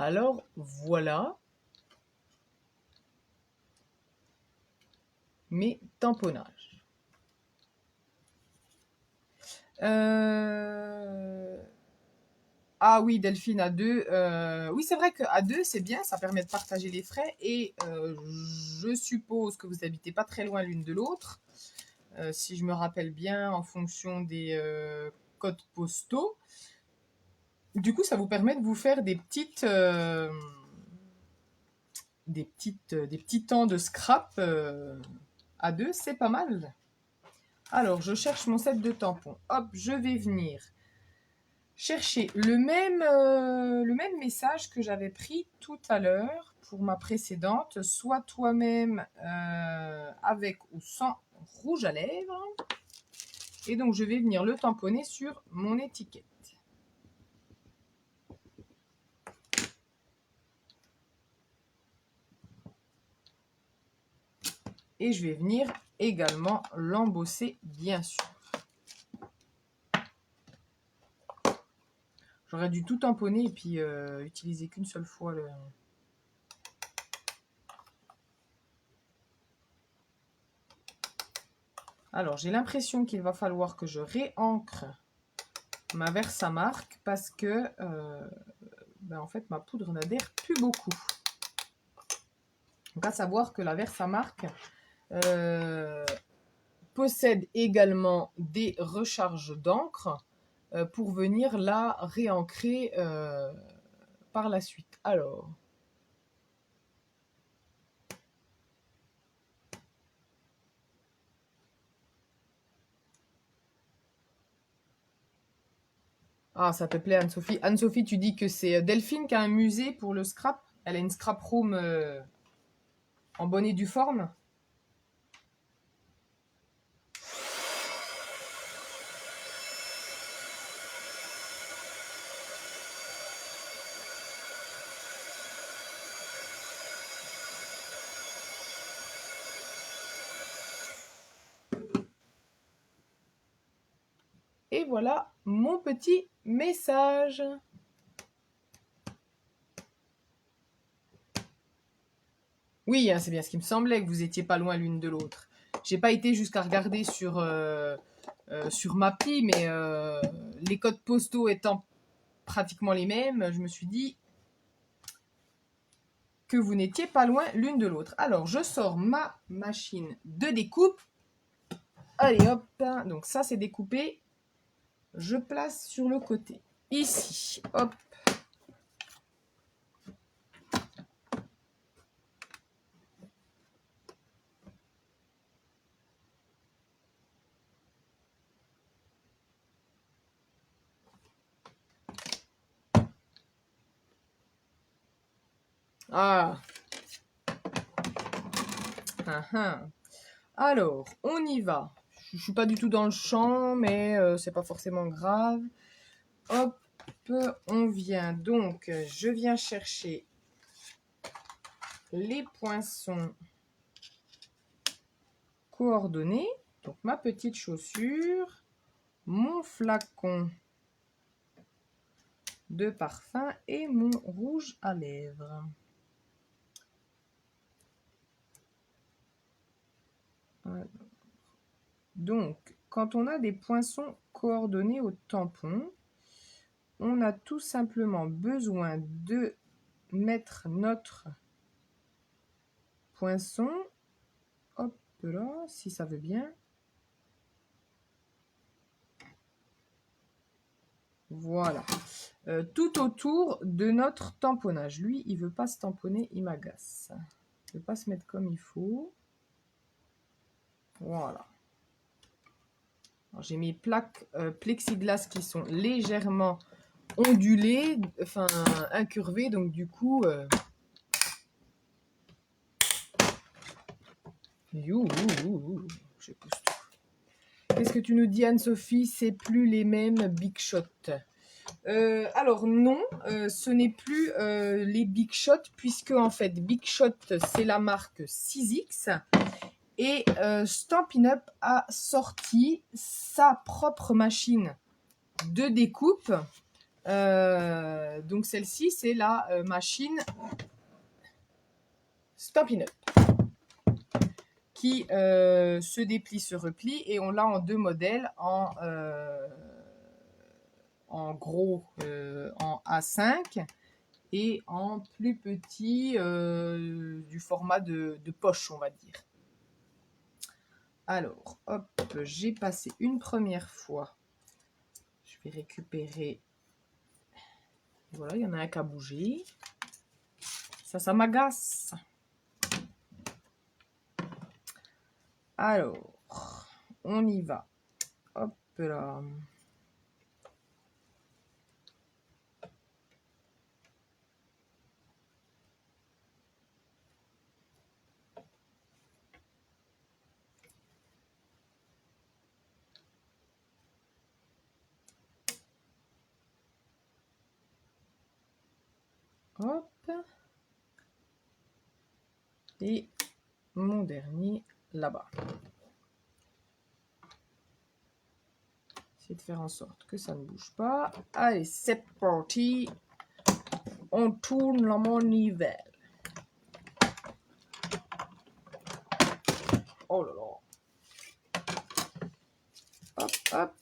Alors, voilà mes tamponnages. Ah oui, Delphine, à deux. Oui, c'est vrai qu'à deux, c'est bien, ça permet de partager les frais. Et je suppose que vous n'habitez pas très loin l'une de l'autre. Si je me rappelle bien, en fonction des codes postaux. Du coup, ça vous permet de vous faire des petits temps de scrap à deux, c'est pas mal. Alors, je cherche mon set de tampons. Hop, je vais venir chercher le même message que j'avais pris tout à l'heure pour ma précédente, soit toi-même avec ou sans rouge à lèvres. Et donc, je vais venir le tamponner sur mon étiquette. Et je vais venir également l'embosser, bien sûr. J'aurais dû tout tamponner et puis utiliser qu'une seule fois le... Alors, j'ai l'impression qu'il va falloir que je réancre ma Versamark parce que en fait, ma poudre n'adhère plus beaucoup. Donc, à savoir que la Versamark possède également des recharges d'encre pour venir la réancrer par la suite. Alors... Ah, ça te plaît, Anne-Sophie. Anne-Sophie, tu dis que c'est Delphine qui a un musée pour le scrap. Elle a une scrap room en bonne et due forme. Et voilà mon petit message. Oui, hein, c'est bien ce qui me semblait, que vous étiez pas loin l'une de l'autre. J'ai pas été jusqu'à regarder sur Mappy, mais les codes postaux étant pratiquement les mêmes, je me suis dit que vous n'étiez pas loin l'une de l'autre. Alors, je sors ma machine de découpe. Allez, hop. Donc ça, c'est découpé. Je place sur le côté. Ici, hop. Ah. Alors, on y va. Je ne suis pas du tout dans le champ, mais c'est pas forcément grave. Hop, on vient. Donc, je viens chercher les poinçons coordonnés. Donc, ma petite chaussure, mon flacon de parfum et mon rouge à lèvres. Voilà. Donc, quand on a des poinçons coordonnés au tampon, on a tout simplement besoin de mettre notre poinçon, hop là, si ça veut bien. Voilà. Tout autour de notre tamponnage. Lui, il veut pas se tamponner, il m'agace. Il veut pas se mettre comme il faut. Voilà. J'ai mes plaques plexiglas qui sont légèrement ondulées, enfin incurvées, donc du coup... je pousse tout. Qu'est-ce que tu nous dis, Anne-Sophie? C'est plus les mêmes Big Shot. Alors non, ce n'est plus les Big Shot, puisque en fait Big Shot c'est la marque 6X et Stampin' Up a sorti sa propre machine de découpe. Donc celle-ci c'est la machine Stampin' Up qui se déplie, se replie, et on l'a en deux modèles, en gros en A5 et en plus petit du format de poche, on va dire. Alors, hop, j'ai passé une première fois. Je vais récupérer. Voilà, il y en a un qui a bougé. Ça m'agace. Alors, on y va. Hop là. Hop. Et mon dernier là-bas. Essayer de faire en sorte que ça ne bouge pas. Allez, c'est parti. On tourne la manivelle. Oh là là. Hop, hop.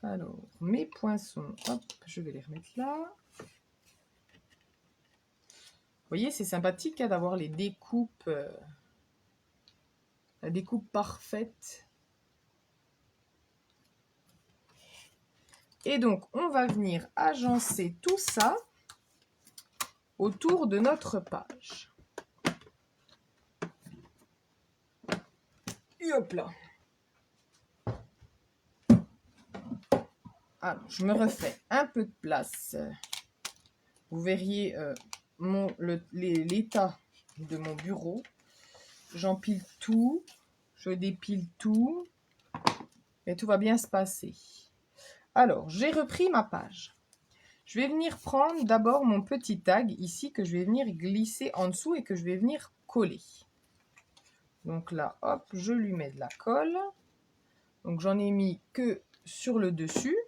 Alors, mes poinçons, hop, je vais les remettre là. Vous voyez, c'est sympathique hein, d'avoir les découpes, la découpe parfaite. Et donc, on va venir agencer tout ça autour de notre page. Et hop là. Alors, je me refais un peu de place. Vous verriez l'état de mon bureau. J'empile tout, je dépile tout, et tout va bien se passer. Alors, j'ai repris ma page. Je vais venir prendre d'abord mon petit tag ici que je vais venir glisser en dessous et que je vais venir coller. Donc là, hop, je lui mets de la colle. Donc j'en ai mis que sur le dessus.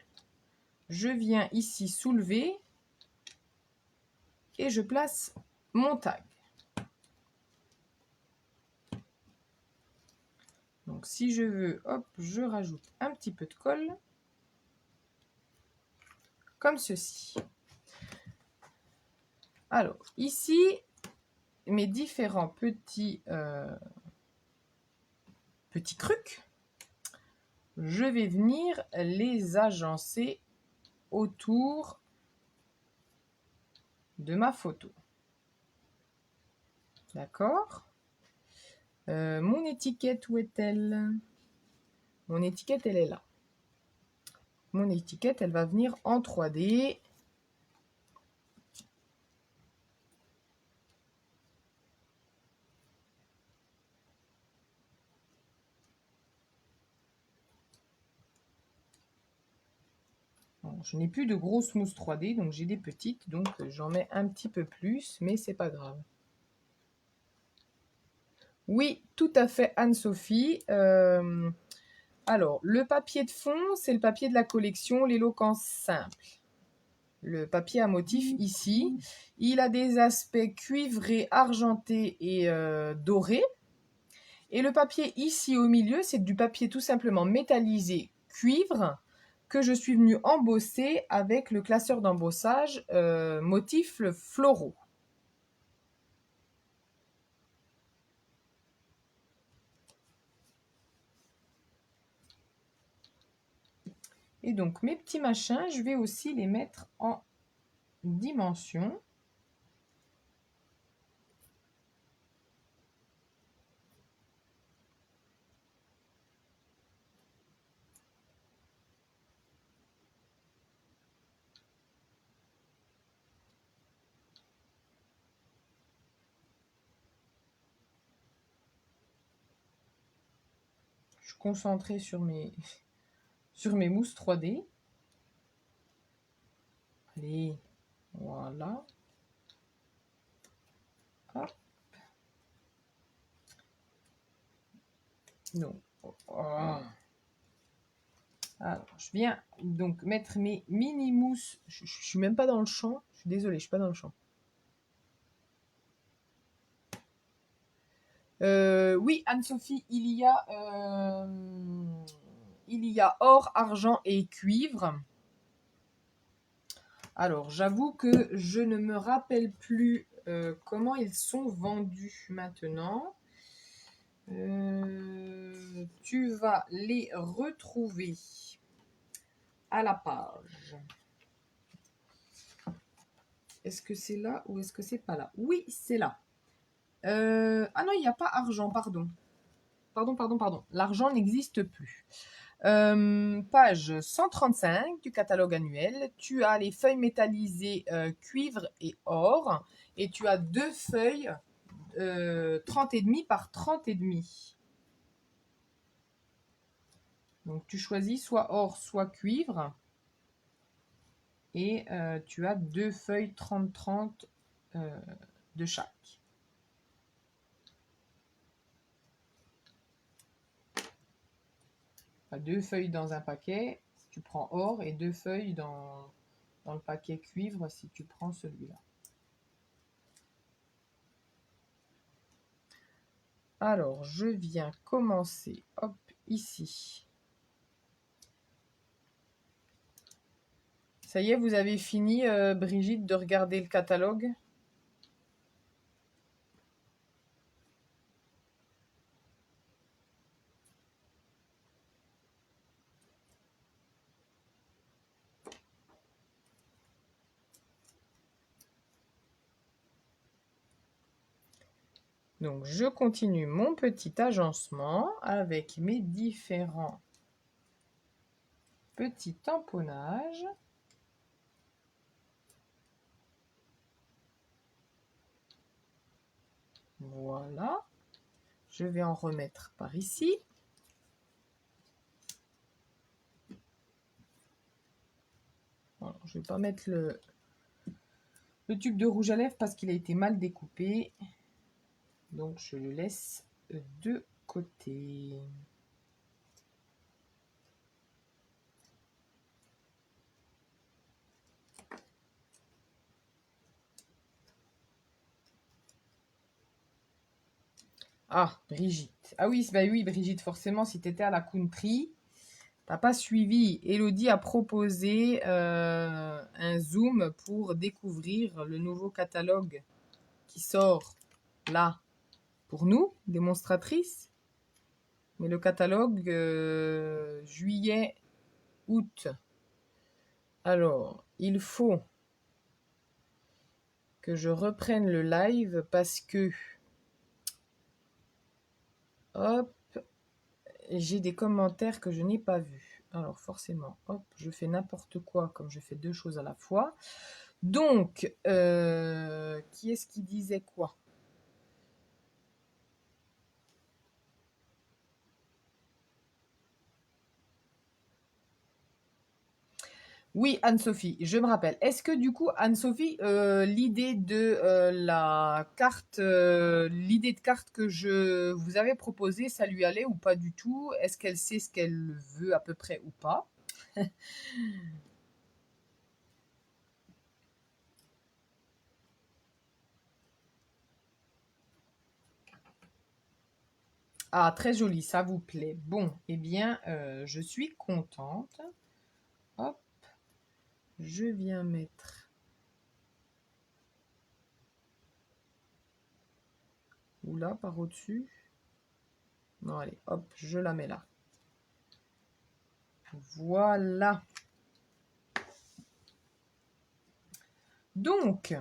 Je viens ici soulever et je place mon tag. Donc si je veux, hop, je rajoute un petit peu de colle. Comme ceci. Alors, ici, mes différents petits trucs, je vais venir les agencer autour de ma photo. D'accord? Mon étiquette, où est-elle? Mon étiquette, elle est là. Mon étiquette, elle va venir en 3D. Bon, je n'ai plus de grosses mousses 3D, donc j'ai des petites, donc j'en mets un petit peu plus, mais c'est pas grave. Oui, tout à fait, Anne-Sophie. Alors, le papier de fond, c'est le papier de la collection L'Éloquence simple. Le papier à motif ici, il a des aspects cuivrés, argentés et dorés. Et le papier ici au milieu, c'est du papier tout simplement métallisé cuivre que je suis venue embosser avec le classeur d'embossage motifs floraux. Et donc mes petits machins, je vais aussi les mettre en dimension. Je suis concentrée sur mes mousses 3D. Allez, voilà. Hop. Non. Oh. Alors, je viens donc mettre mes mini mousses. Je suis même pas dans le champ. Je suis désolée, je suis pas dans le champ. Oui, Anne-Sophie, il y a or, argent et cuivre. Alors, j'avoue que je ne me rappelle plus comment ils sont vendus maintenant. Tu vas les retrouver à la page. Est-ce que c'est là ou est-ce que c'est pas là? Oui, c'est là. Ah non, il n'y a pas argent, pardon. Pardon. L'argent n'existe plus. Page 135 du catalogue annuel. Tu as les feuilles métallisées cuivre et or. Et tu as deux feuilles 30,5 par 30,5. Donc tu choisis soit or, soit cuivre. Et tu as deux feuilles 30-30 de chaque. Deux feuilles dans un paquet si tu prends or et deux feuilles dans le paquet cuivre si tu prends celui-là. Alors, je viens commencer, hop, ici. Ça y est, vous avez fini, Brigitte, de regarder le catalogue? Donc, je continue mon petit agencement avec mes différents petits tamponnages. Voilà. Je vais en remettre par ici. Voilà, je ne vais pas mettre le tube de rouge à lèvres parce qu'il a été mal découpé. Donc, je le laisse de côté. Ah, Brigitte. Ah oui, bah oui, Brigitte, forcément, si tu étais à la country, t'as pas suivi. Elodie a proposé un Zoom pour découvrir le nouveau catalogue qui sort là pour nous, démonstratrices. Mais le catalogue juillet, août. Alors, il faut que je reprenne le live parce que hop, j'ai des commentaires que je n'ai pas vus. Alors forcément, hop, je fais n'importe quoi comme je fais deux choses à la fois. Donc, qui est-ce qui disait quoi? Oui, Anne-Sophie, je me rappelle. Est-ce que du coup, Anne-Sophie, l'idée de la carte, l'idée de carte que je vous avais proposée, ça lui allait ou pas du tout? Est-ce qu'elle sait ce qu'elle veut à peu près ou pas? Ah, très joli, ça vous plaît. Bon, eh bien, je suis contente. Hop, je viens mettre. Oula, par au-dessus. Non, allez, hop, je la mets là. Voilà. Donc,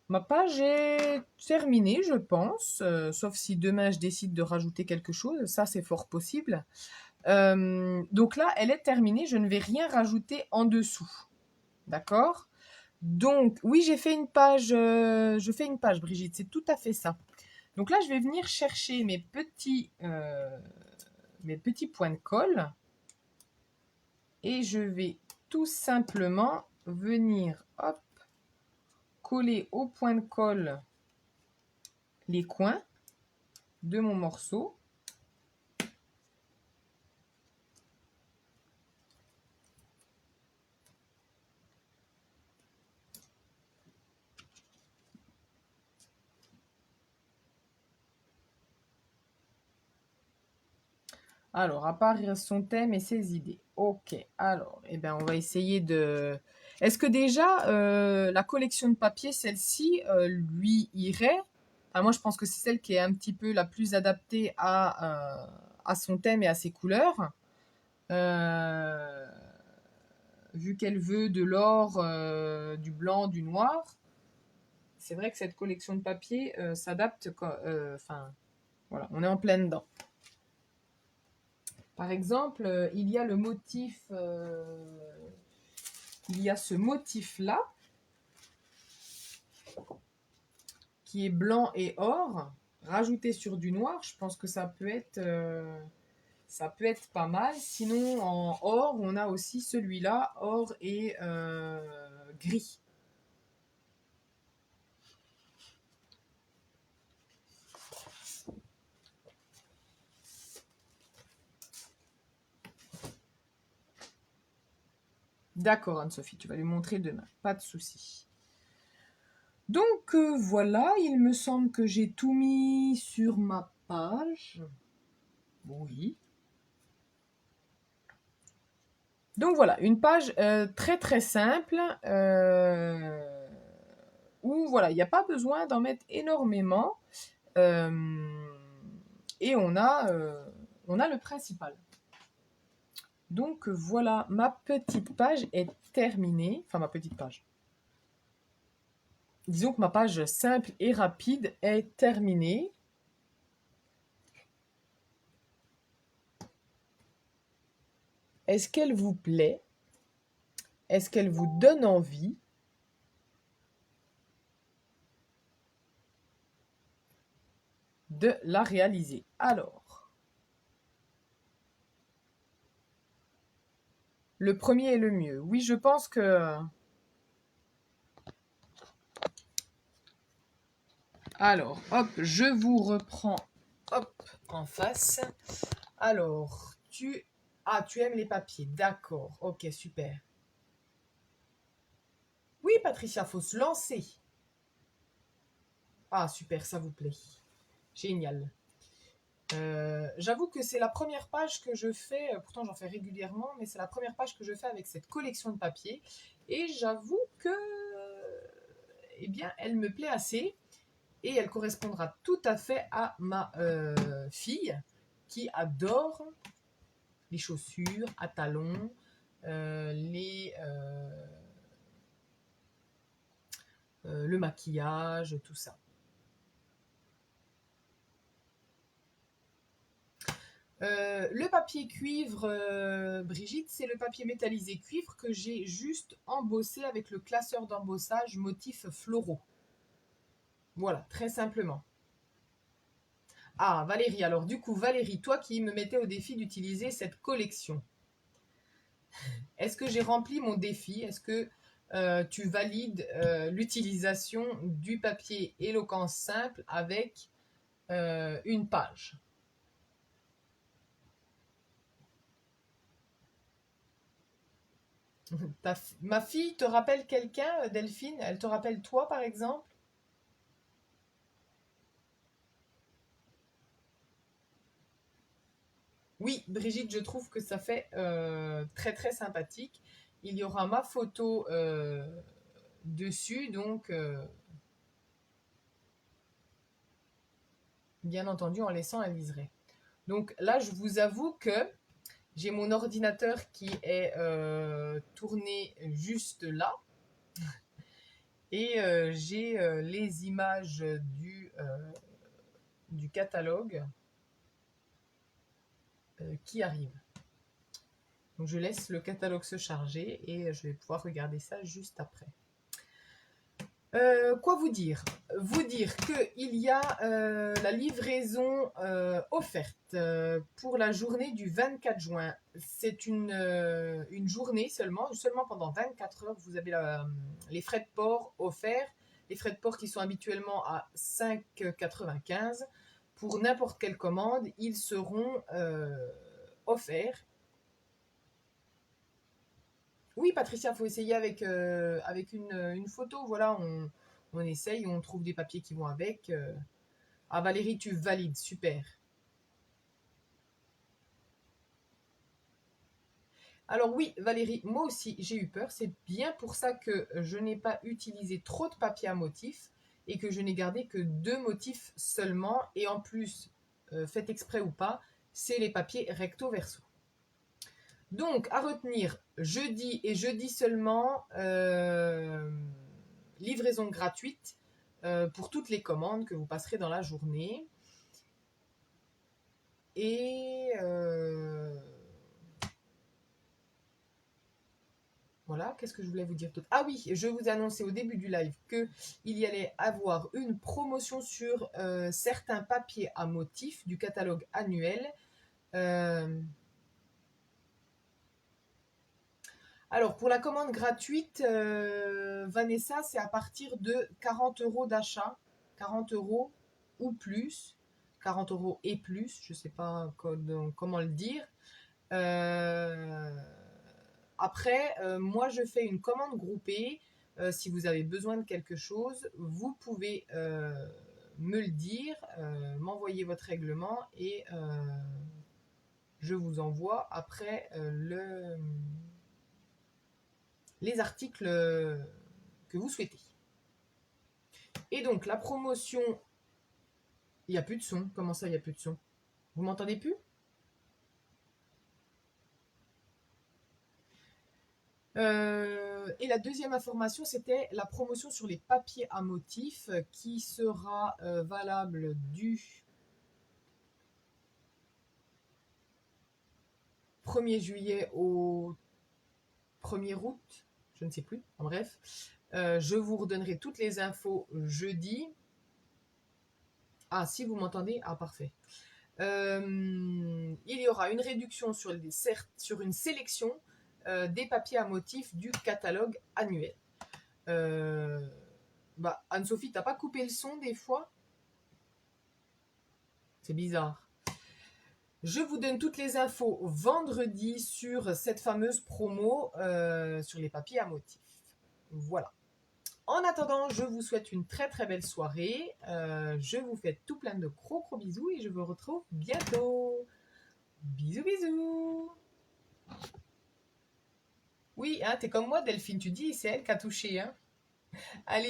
ma page est terminée, je pense, sauf si demain je décide de rajouter quelque chose, ça c'est fort possible. Donc là, elle est terminée, je ne vais rien rajouter en dessous. D'accord? Donc, oui, j'ai fait une page, je fais une page, Brigitte, c'est tout à fait ça. Donc là, je vais venir chercher mes petits points de colle et je vais tout simplement venir, hop, coller au point de colle les coins de mon morceau. Alors, à part son thème et ses idées. Ok, alors, eh bien, on va essayer de... Est-ce que déjà, la collection de papier, celle-ci, lui irait? Enfin, moi, je pense que c'est celle qui est un petit peu la plus adaptée à son thème et à ses couleurs. Euh, Vu qu'elle veut de l'or, du blanc, du noir, c'est vrai que cette collection de papier s'adapte. Enfin, voilà, on est en plein dedans. Par exemple, il y a le motif, il y a ce motif-là, qui est blanc et or, rajouté sur du noir. Je pense que ça peut être pas mal. Sinon, en or, on a aussi celui-là, or et gris. D'accord, Anne-Sophie, tu vas lui montrer demain. Pas de souci. Donc voilà, il me semble que j'ai tout mis sur ma page. Oui. Donc voilà, une page très très simple où voilà, il n'y a pas besoin d'en mettre énormément euh, et on a le principal. Donc voilà, ma petite page est terminée. Enfin, ma petite page. Disons que ma page simple et rapide est terminée. Est-ce qu'elle vous plaît? Est-ce qu'elle vous donne envie de la réaliser? Alors, le premier est le mieux. Oui, je pense que... Alors, hop, je vous reprends hop, en face. Alors, tu... Ah, tu aimes les papiers, d'accord. Ok, super. Oui, Patricia, faut se lancer. Ah, super, ça vous plaît. Génial. J'avoue que c'est la première page que je fais, pourtant j'en fais régulièrement, mais c'est la première page que je fais avec cette collection de papiers. Et j'avoue que, eh bien, elle me plaît assez et elle correspondra tout à fait à ma fille qui adore les chaussures à talons, le maquillage, tout ça. Le papier cuivre, Brigitte, c'est le papier métallisé cuivre que j'ai juste embossé avec le classeur d'embossage motif floraux. Voilà, très simplement. Ah, Valérie, alors du coup, Valérie, toi qui me mettais au défi d'utiliser cette collection. Est-ce que j'ai rempli mon défi? Est-ce que tu valides l'utilisation du papier éloquence simple avec une page? Ma fille te rappelle quelqu'un, Delphine? Elle te rappelle toi, par exemple? Oui, Brigitte, je trouve que ça fait très très sympathique. Il y aura ma photo dessus, donc bien entendu en laissant un liseré. Donc là, je vous avoue que j'ai mon ordinateur qui est tourné juste là et j'ai les images du catalogue qui arrivent. Donc je laisse le catalogue se charger et je vais pouvoir regarder ça juste après. Quoi vous dire? Vous dire qu'il y a la livraison offerte pour la journée du 24 juin. C'est une journée seulement pendant 24 heures, vous avez les frais de port offerts. Les frais de port qui sont habituellement à 5,95 €. Pour n'importe quelle commande, ils seront offerts. Oui, Patricia, faut essayer avec une photo. Voilà, on essaye, on trouve des papiers qui vont avec. Ah, Valérie, tu valides, super. Alors oui, Valérie, moi aussi, j'ai eu peur. C'est bien pour ça que je n'ai pas utilisé trop de papier à motifs et que je n'ai gardé que 2 motifs seulement. Et en plus, fait exprès ou pas, c'est les papiers recto verso. Donc, à retenir, jeudi et jeudi seulement, livraison gratuite pour toutes les commandes que vous passerez dans la journée. Et voilà, qu'est-ce que je voulais vous dire d'autre? Ah oui, je vous annonçais au début du live qu'il y allait avoir une promotion sur certains papiers à motifs du catalogue annuel. Alors, pour la commande gratuite, Vanessa, c'est à partir de 40 € d'achat, 40 € ou plus, 40 € et plus, je ne sais pas comment le dire. Euh, Après, moi, je fais une commande groupée. Si vous avez besoin de quelque chose, vous pouvez me le dire, m'envoyer votre règlement et je vous envoie après les articles que vous souhaitez. Et donc, la promotion, il n'y a plus de son. Comment ça, il n'y a plus de son? Vous m'entendez plus? Et la deuxième information, c'était la promotion sur les papiers à motifs qui sera valable du 1er juillet au 1er août. Je ne sais plus. En bref, je vous redonnerai toutes les infos jeudi. Ah, si vous m'entendez, ah parfait. Il y aura une réduction sur une sélection des papiers à motifs du catalogue annuel. Anne-Sophie, t'as pas coupé le son des fois? C'est bizarre. Je vous donne toutes les infos vendredi sur cette fameuse promo sur les papiers à motifs. Voilà. En attendant, je vous souhaite une très très belle soirée. Je vous fais tout plein de gros gros bisous et je vous retrouve bientôt. Bisous bisous. Oui, hein, t'es comme moi Delphine, tu dis c'est elle qui a touché. Hein. Allez.